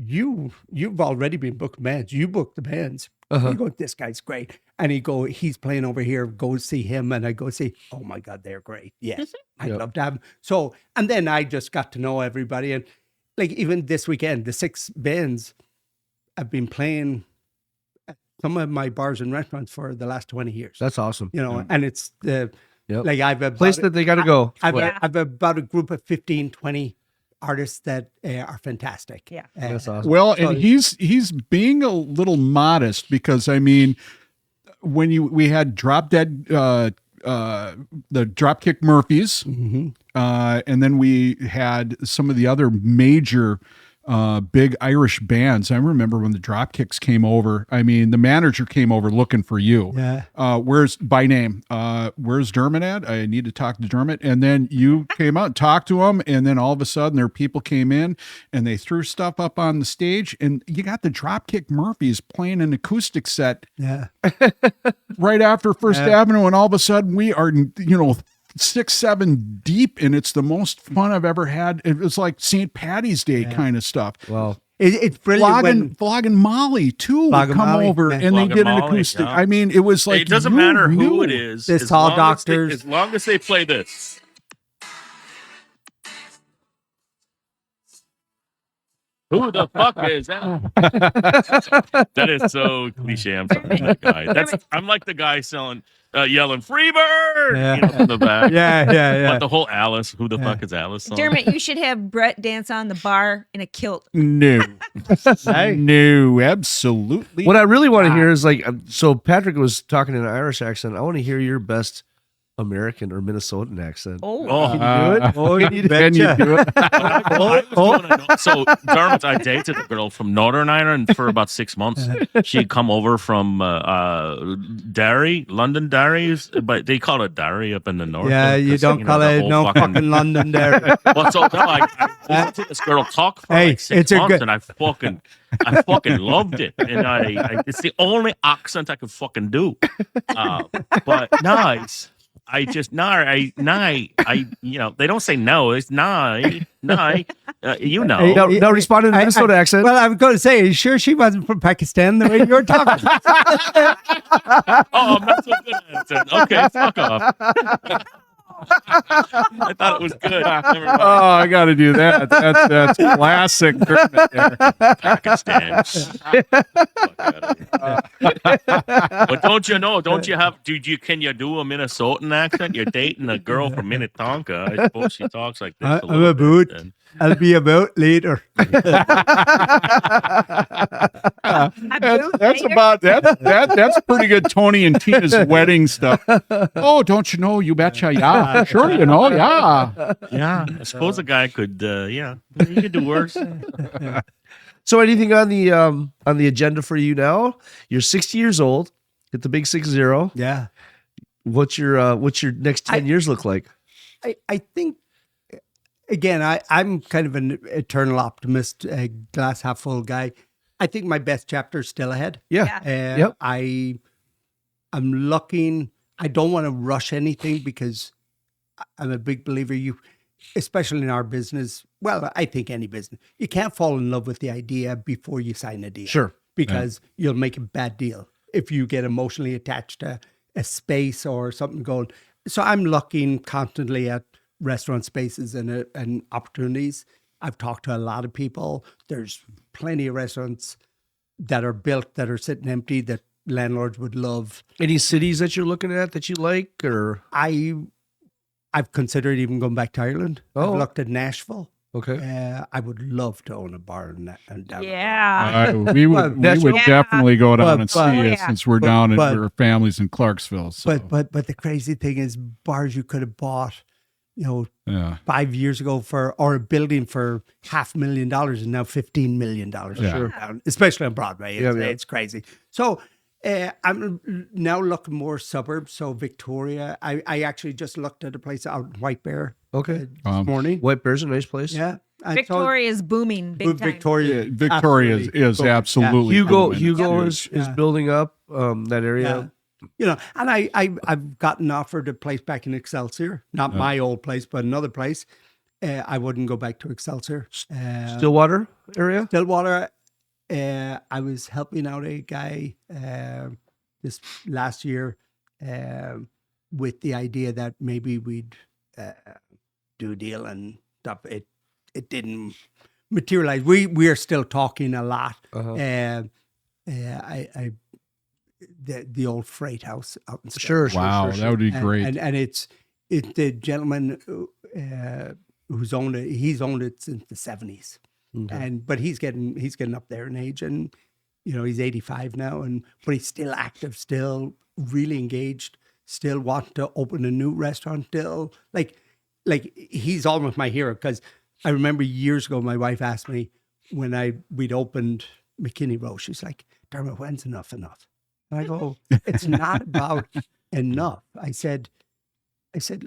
you've already been booking bands. You book the bands. You go, this guy's great. And he's playing over here. Go see him. And I go see, oh my God, they're great. Yes. I'd love to have them. So, and then I just got to know everybody. And like even this weekend, the 6 bands have been playing at some of my bars and restaurants for the last 20 years. That's awesome. You know, and it's Yep. like I've a Place that they got to go. I've about a group of 15, 20 artists that are fantastic. Yeah. That's awesome. Well, So- and he's being a little modest because I mean, when we had Drop Dead, the Dropkick Murphys, and then we had some of the other major big Irish bands. I remember when the Dropkicks came over. I mean, the manager came over looking for you. Yeah. Where's by name? Where's Dermot at? I need to talk to Dermot. And then you came out and talked to him, and then all of a sudden their people came in and they threw stuff up on the stage, and you got the Dropkick Murphys playing an acoustic set right after First Avenue, and all of a sudden we are, 6, 7 deep, and it's the most fun I've ever had. It was like St. Patty's Day kind of stuff. Well, It's brilliant. Flogging Molly too would Flogging come Molly, over, yeah. and they Flogging did an Molly, acoustic. yeah. I mean, it was like It doesn't you matter who knew. it is. There's as tall long doctors. As long as they play this. Who the fuck is that? That is so cliche. I'm sorry, that guy. I'm like the guy yelling "Freebird" from the back. Yeah. But the whole Alice. Who the fuck is Alice? Song? Dermot, you should have Brett dance on the bar in a kilt. No, Hey. no, absolutely. what I really want to hear is like, so Patrick was talking in an Irish accent. I want to hear your best American or Minnesotan accent. Oh, Can you do it? Oh, you Can you do it? So Dermot, I dated a girl from Northern Ireland for about 6 months. She'd come over from Derry, London Derry, but they call it Derry up in the north. Yeah, you don't call it no fucking London there. Well, so no, I listened to this girl talk for Hey, like 6 it's a months, good- and I fucking loved it. And I it's the only accent I could fucking do. But nice. I just they don't say no. It's you know. Now respond in the Minnesota accent. Well, I was going to say, are you sure she wasn't from Pakistan the way you're talking? Oh, I'm not so good at it. Okay, fuck off. I thought it was good. Never mind. Oh, I got to do that. That's classic Dermot there. Pakistan. But don't you know? Don't you have? Can you do a Minnesotan accent? You're dating a girl from Minnetonka. I suppose she talks like this. I'm about. I'll be about later. That's about that's pretty good Tony and Tina's wedding stuff. Oh, don't you know? You betcha, yeah. Sure, you know, yeah. Yeah, I suppose a guy could. You could do worse. So anything on the agenda for you now? You're 60 years old. Hit the big 60. Yeah. What's your next 10 years look like? I think, again, I'm kind of an eternal optimist, a glass half full guy. I think my best chapter is still ahead. Yeah. Yep. I'm looking. I don't want to rush anything because I'm a big believer. Especially in our business. Well, I think any business, you can't fall in love with the idea before you sign a deal. Sure. Because you'll make a bad deal if you get emotionally attached to a space or something going. So I'm looking constantly at restaurant spaces and opportunities. I've talked to a lot of people. There's plenty of restaurants that are built that are sitting empty that landlords would love. Any cities that you're looking at that you like, or I've considered even going back to Ireland. Oh. I've looked at Nashville. okay? I would love to own a bar in down yeah. We would definitely go down and see it yeah. since we're down and our families in Clarksville. So. But the crazy thing is, bars you could have bought, Yeah. 5 years ago or a building for $500,000 is now $15 million. Sure. Down, especially on Broadway. It's crazy. So I'm now looking more suburbs. So Victoria, I actually just looked at a place out in White Bear Okay. this morning. White Bear's a nice place. Yeah. And Victoria is booming big time. Victoria, Victoria is absolutely. Hugo booming. is building up that area. yeah. And I've gotten offered a place back in Excelsior, not my old place, but another place. I wouldn't go back to Excelsior. Stillwater area. Stillwater. I was helping out a guy this last year with the idea that maybe we'd do a deal and stuff. It didn't materialize. We are still talking a lot. The old freight house out in Sure. Wow, that would be great. and it's the gentleman who's owned it. He's owned it since the 70s. Okay. But he's getting up there in age, and he's 85 now, but he's still active, still really engaged, still wanting to open a new restaurant, still like he's almost my hero. Because I remember years ago, my wife asked me when we'd opened McKinney Row, she's like, Dermot, when's enough? And I go, it's not about enough. I said,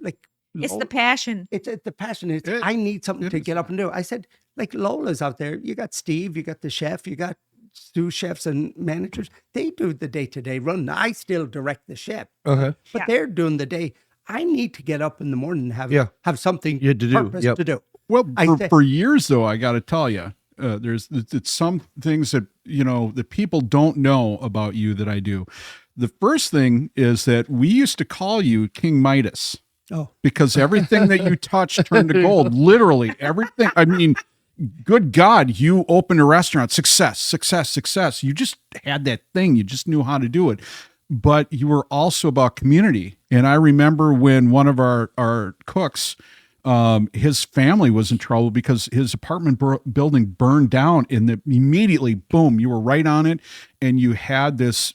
like, It's the passion. It's the passion. I need something to get up and do. I said, like, Lola's out there. You got Steve, you got the chef, you got sous chefs and managers. They do the day-to-day run. I still direct the chef, but they're doing the day. I need to get up in the morning and have something to do. Well, for years though, I got to tell you, it's some things that that people don't know about you that I do. The first thing is that we used to call you King Midas. Oh, because everything that you touched turned to gold. Literally everything. I mean, good God, you opened a restaurant, success. You just had that thing. You just knew how to do it. But you were also about community. And I remember when one of our cooks, his family was in trouble because his apartment building burned down, and immediately, boom, you were right on it. And you had this,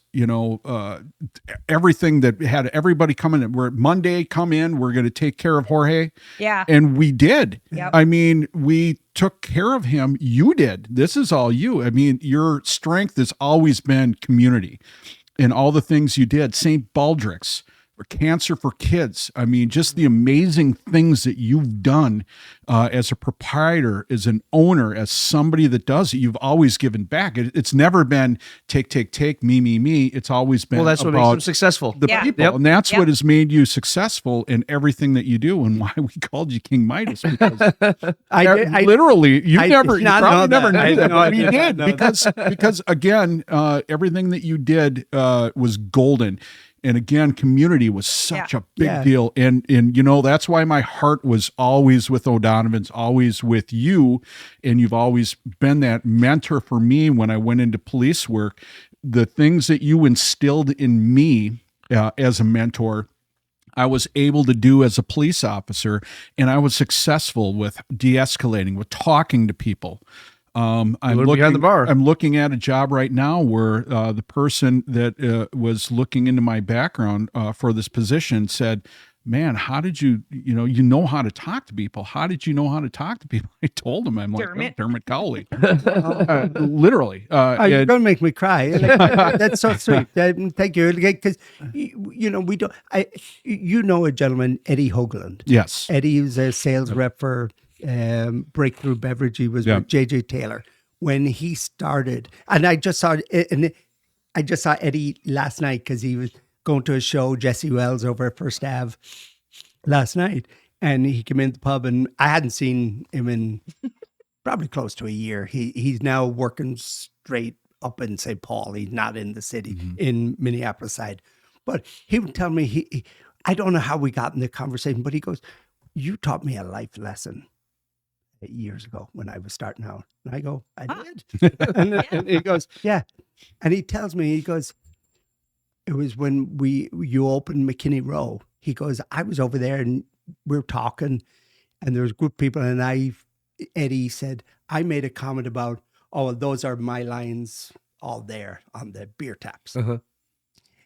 everything that had everybody coming in. We're Monday, come in, we're going to take care of Jorge. Yeah. And we did. Yep. I mean, we took care of him. You did. This is all you. I mean, your strength has always been community and all the things you did. St. Baldrick's, or Cancer for Kids. I mean, just the amazing things that you've done as a proprietor, as an owner, as somebody that does it. You've always given back. It's never been take, me. It's always been that's what makes them successful. The people. Yep. And that's what has made you successful in everything that you do, and why we called you King Midas. Because I literally, you probably never knew that, but you did. Because again, everything that you did was golden. And again, community was such a big deal. And that's why my heart was always with O'Donovan's, always with you. And you've always been that mentor for me when I went into police work. The things that you instilled in me as a mentor, I was able to do as a police officer. And I was successful with de-escalating, with talking to people. I'm looking at a job right now where the person that was looking into my background for this position said, man, how did you know how to talk to people? How did you know how to talk to people? I told him, I'm like, Dermot Cowley. Literally. You're going to make me cry. That's so sweet. Thank you. Because, we don't, a gentleman, Eddie Hoagland. Yes. Eddie was a sales rep for Breakthrough Beverage. He was with JJ Taylor when he started, and I just saw Eddie last night because he was going to a show, Jesse Wells, over at First Ave last night, and he came in the pub, and I hadn't seen him in probably close to a year. He's now working straight up in St. Paul. He's not in the city, in Minneapolis side, but he would tell me I don't know how we got in the conversation, but he goes, "You taught me a life lesson years ago when I was starting out." And I go, "I did." and he goes, "Yeah." And he tells me, he goes, "It was when you opened McKinney Row." He goes, "I was over there and we were talking, and there was a group of people, and Eddie said, I made a comment about, oh, those are my lines all there on the beer taps." Uh-huh.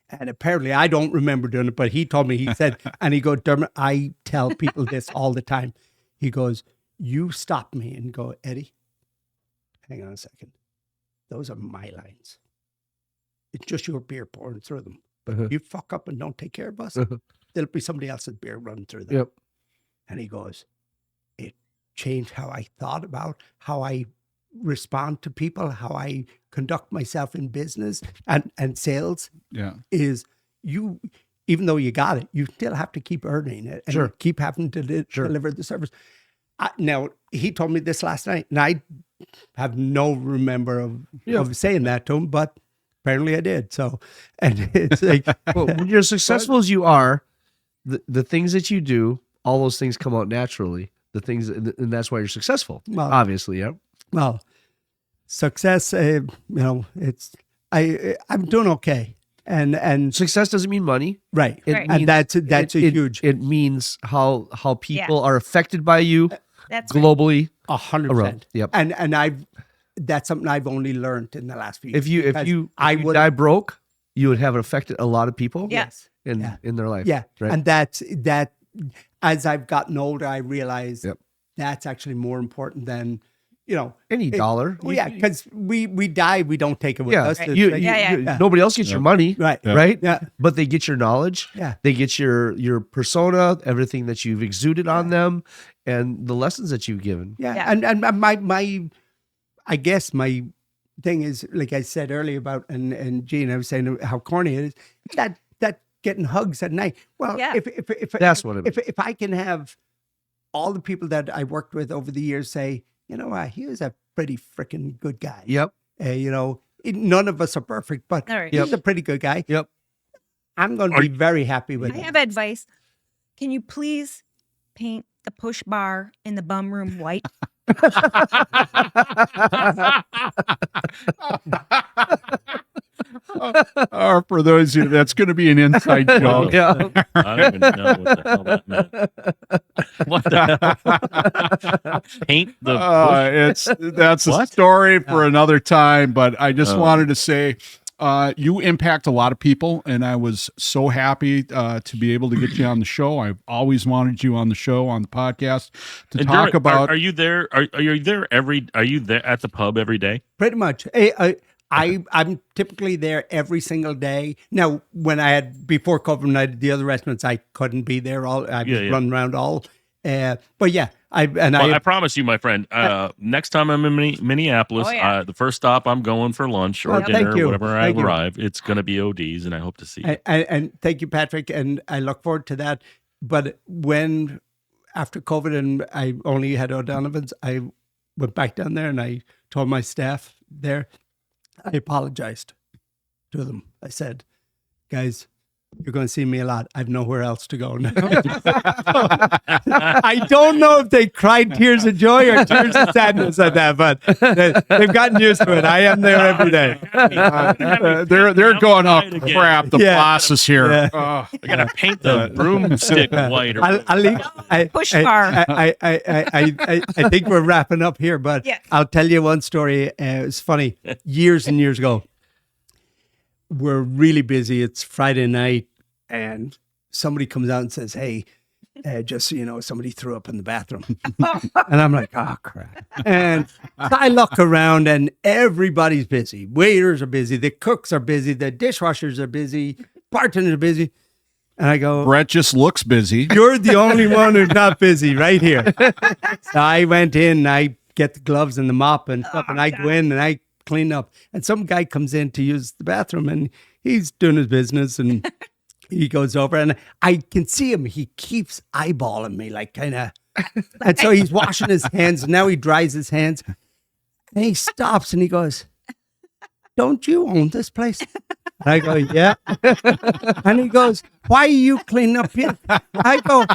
And apparently I don't remember doing it, but he told me, he said, and he goes, "Dermot, I tell people this all the time." He goes, "You stop me and go, Eddie, hang on a second. Those are my lines. It's just your beer pouring through them. But you fuck up and don't take care of us, there'll be somebody else's beer running through them." Yep. And he goes, "It changed how I thought about how I respond to people, how I conduct myself in business and sales." Yeah. Is you, even though you got it, you still have to keep earning it and keep having to deliver the service. Now, he told me this last night, and I have no remember of saying that to him, but apparently I did. So, and it's like, well, when you're as successful as you are, the things that you do, all those things come out naturally. The things, and that's why you're successful. Well, obviously, yeah. Well, success, it's I'm doing okay, and success doesn't mean money, right? And that's a huge. It means how people are affected by you. That's globally, 100%. Yep. And that's something I've only learned in the last few If years. you die broke, you would have affected a lot of people. Yes. In their life. Yeah. Right? And that as I've gotten older, I realized that's actually more important than, any dollar. Well, yeah, because we die, we don't take it with us. Right. You nobody else gets your money. Right. Right. Yeah. But they get your knowledge. Yeah. They get your persona, everything that you've exuded on them, and the lessons that you've given. Yeah. Yeah. And I guess my thing is, like I said earlier about, and Gene, I was saying how corny it is, that getting hugs at night. Well, Yeah. if That's what it is. If I can have all the people that I worked with over the years say, he was a pretty freaking good guy. Yep. None of us are perfect, but All right. he's a pretty good guy. Yep. I'm going to be very happy with I him. have advice. Can you please paint the push bar in the bum room white? Or for those of you, that's going to be an inside joke. Yeah. I don't even know what the hell that meant. What the hell? Paint the That's a What? story for another time. But I just wanted to say, you impact a lot of people, and I was so happy to be able to get you on the show. I've always wanted you on the show, on the podcast, to And talk Dermot, about. Are you there? Are you there Are you there at the pub every day? Pretty much. I'm typically there every single day. Now, before COVID, when I had the other restaurants, I couldn't be there all. I was running around all. But yeah, I promise you, my friend. Next time I'm in Minneapolis, the first stop I'm going for lunch or dinner, or whatever I arrive, it's going to be OD's, and I hope to see you. And thank you, Patrick, and I look forward to that. But after COVID and I only had O'Donovan's, I went back down there and I told my staff there, I apologized to them. I said, guys, you're going to see me a lot. I've nowhere else to go now. I don't know if they cried tears of joy or tears of sadness at that, but they've gotten used to it. I am there every day. They're going, oh crap, the boss is here. Yeah. Oh. I got to paint the broomstick white. Push bar. I think we're wrapping up here, but I'll tell you one story. It's funny. Years and years ago, we're really busy. It's Friday night, and somebody comes out and says, hey, just so you know, somebody threw up in the bathroom. And I'm like, oh, crap. And I look around, and everybody's busy. Waiters are busy. The cooks are busy. The dishwashers are busy. Bartenders are busy. And I go, Brett just looks busy. you're the only one who's not busy right here. So I went in, and I get the gloves and the mop and stuff, and I go in, and I clean up, and some guy comes in to use the bathroom, and he's doing his business, and he goes over, and I can see him. He keeps eyeballing me, like kind of, and so he's washing his hands. And now he dries his hands, and he stops, and he goes, "Don't you own this place?" And I go, "Yeah." And he goes, "Why are you cleaning up here?" I go,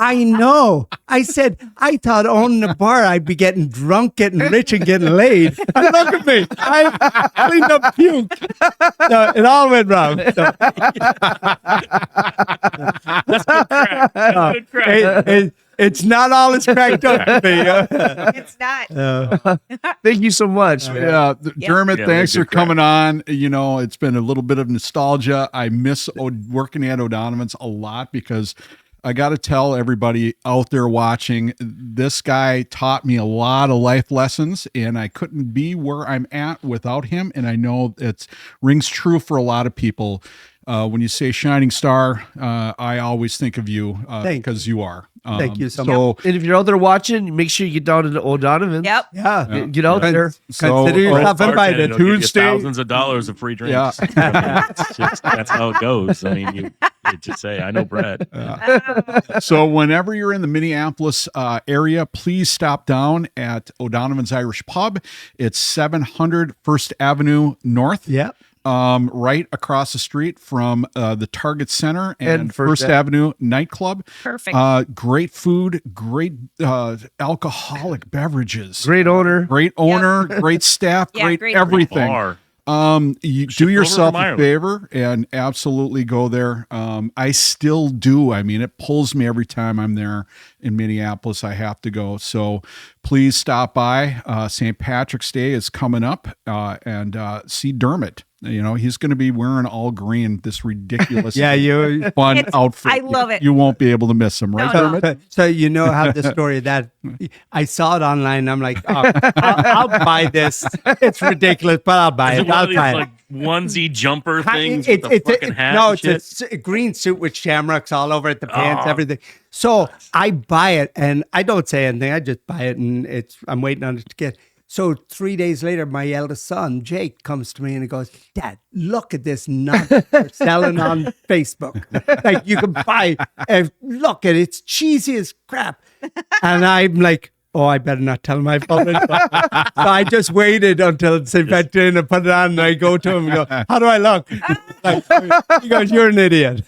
"I know." I said, "I thought owning a bar, I'd be getting drunk, getting rich, and getting laid. And look at me. I cleaned up puke." So it all went wrong. So, That's good crack. That's good crack. it's not all it's cracked up to be. It's not. Thank you so much, man. Yeah, Dermot, Yeah, thanks they're for good crap. coming on. It's been a little bit of nostalgia. I miss working at O'Donovan's a lot because I got to tell everybody out there watching, this guy taught me a lot of life lessons, and I couldn't be where I'm at without him. And I know it rings true for a lot of people. When you say shining star, I always think of you because you are. Thank you so much. And if you're out there watching, make sure you get down to the O'Donovan's. Yep. Yeah. Get out there. Consider yourself invited. It'll give you Tuesday. thousands of dollars of free drinks. That's how it goes. I mean, you just say, "I know Brett." So whenever you're in the Minneapolis area, please stop down at O'Donovan's Irish Pub. It's 700 First Avenue North. Yeah. Right across the street from the Target Center and First Avenue nightclub. Perfect. Great food, great alcoholic beverages. Great owner. Great owner, great staff, Yeah, great great everything. Bar. You Ship do over yourself from a Ireland. favor and absolutely go there. I still do. I mean, it pulls me every time I'm there in Minneapolis. I have to go. So please stop by. St. Patrick's Day is coming up, and see Dermot. You know, he's going to be wearing all green, this ridiculous fun outfit. I love it. You won't be able to miss him, right, No, no. Dermot? So you know how the story that I saw it online. And I'm like, oh, I'll buy this. It's ridiculous, but I'll buy Is it. it one I'll of these buy it. like onesie jumper things It- with the it- fucking it- hat? no, and it's shit? a green suit with shamrocks all over it, the pants, everything. So I buy it and I don't say anything. I just buy it and I'm waiting on it to get. So 3 days later, my eldest son, Jake, comes to me and he goes, Dad, look at this nut they're selling on Facebook. Like you can buy, look at it, it's cheesy as crap. And I'm like, oh, I better not tell my father. So I just waited until St. Patrick's and put it on and I go to him and go, how do I look? Like, he goes, you're an idiot.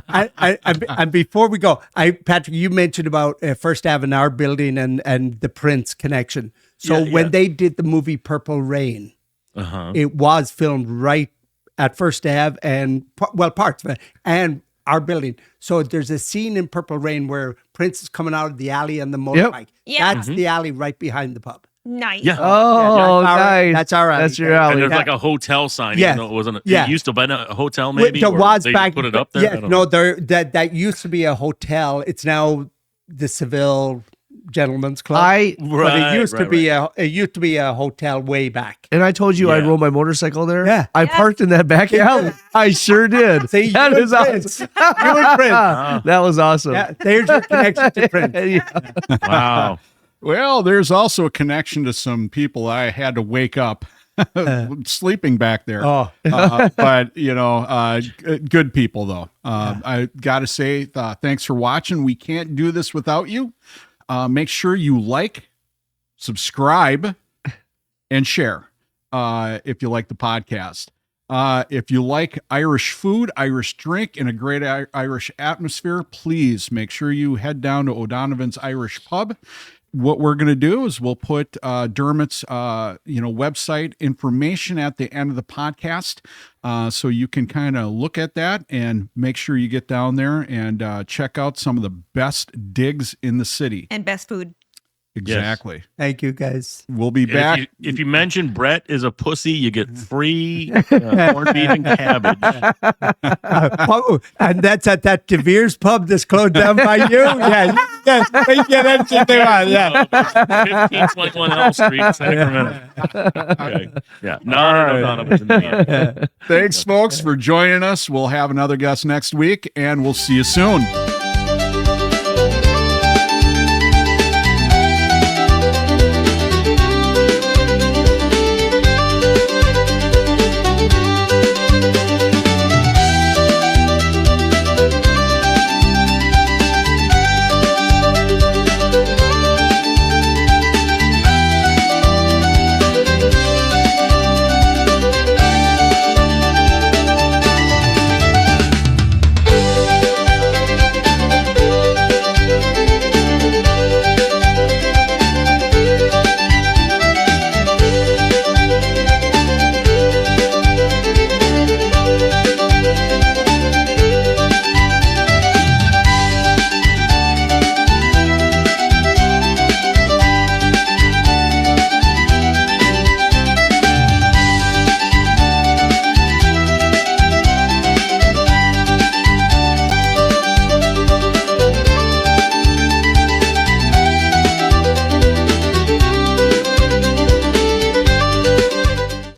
And before we go, Patrick, you mentioned about First Ave in our building and the Prince connection. So Yeah, when yeah. they did the movie Purple Rain, Uh-huh. it was filmed right at First Ave and parts of it and our building. So there's a scene in Purple Rain where Prince is coming out of the alley on the motorbike. Yeah. That's the alley right behind the pub. Nice. Yeah. Oh, that's our- nice. that's our alley. That's your And And alley. there's like a hotel sign, Yes. even though it wasn't. Yeah. It used to be a hotel, maybe. There or was they back. put it up there. I Yeah, don't no, know. that used to be a hotel. It's now the Seville Gentlemen's Club. but Right, it used to right, be a hotel way back. And I told you I Yeah. rode my motorcycle there. Yeah. I parked in that back alley. I sure did. See, That you is and awesome. Prince. You and Prince. That was awesome. Yeah, there's your connection to Prince. Yeah. Wow. Well, there's also a connection to some people I had to wake up sleeping back there. Oh. But, you know, good people, though. I got to say, thanks for watching. We can't do this without you. Make sure you like, subscribe, and share if you like the podcast. If you like Irish food, Irish drink, and a great Irish atmosphere, please make sure you head down to O'Donovan's Irish Pub. What we're going to do is we'll put Dermot's website information at the end of the podcast, so you can kind of look at that and make sure you get down there and check out some of the best digs in the city. And best food. Exactly. Thank you, guys. We'll be And back. If you mention Brett is a pussy, you get free corned beef and cabbage. And that's at that De Vere's pub that's closed down by you. Yeah, we get anything they want. Yeah. 1521 Elm Street, Sacramento. Okay. Yeah. No, Donovan's in the Thanks, folks, for joining us. We'll have another guest next week, and we'll see you soon.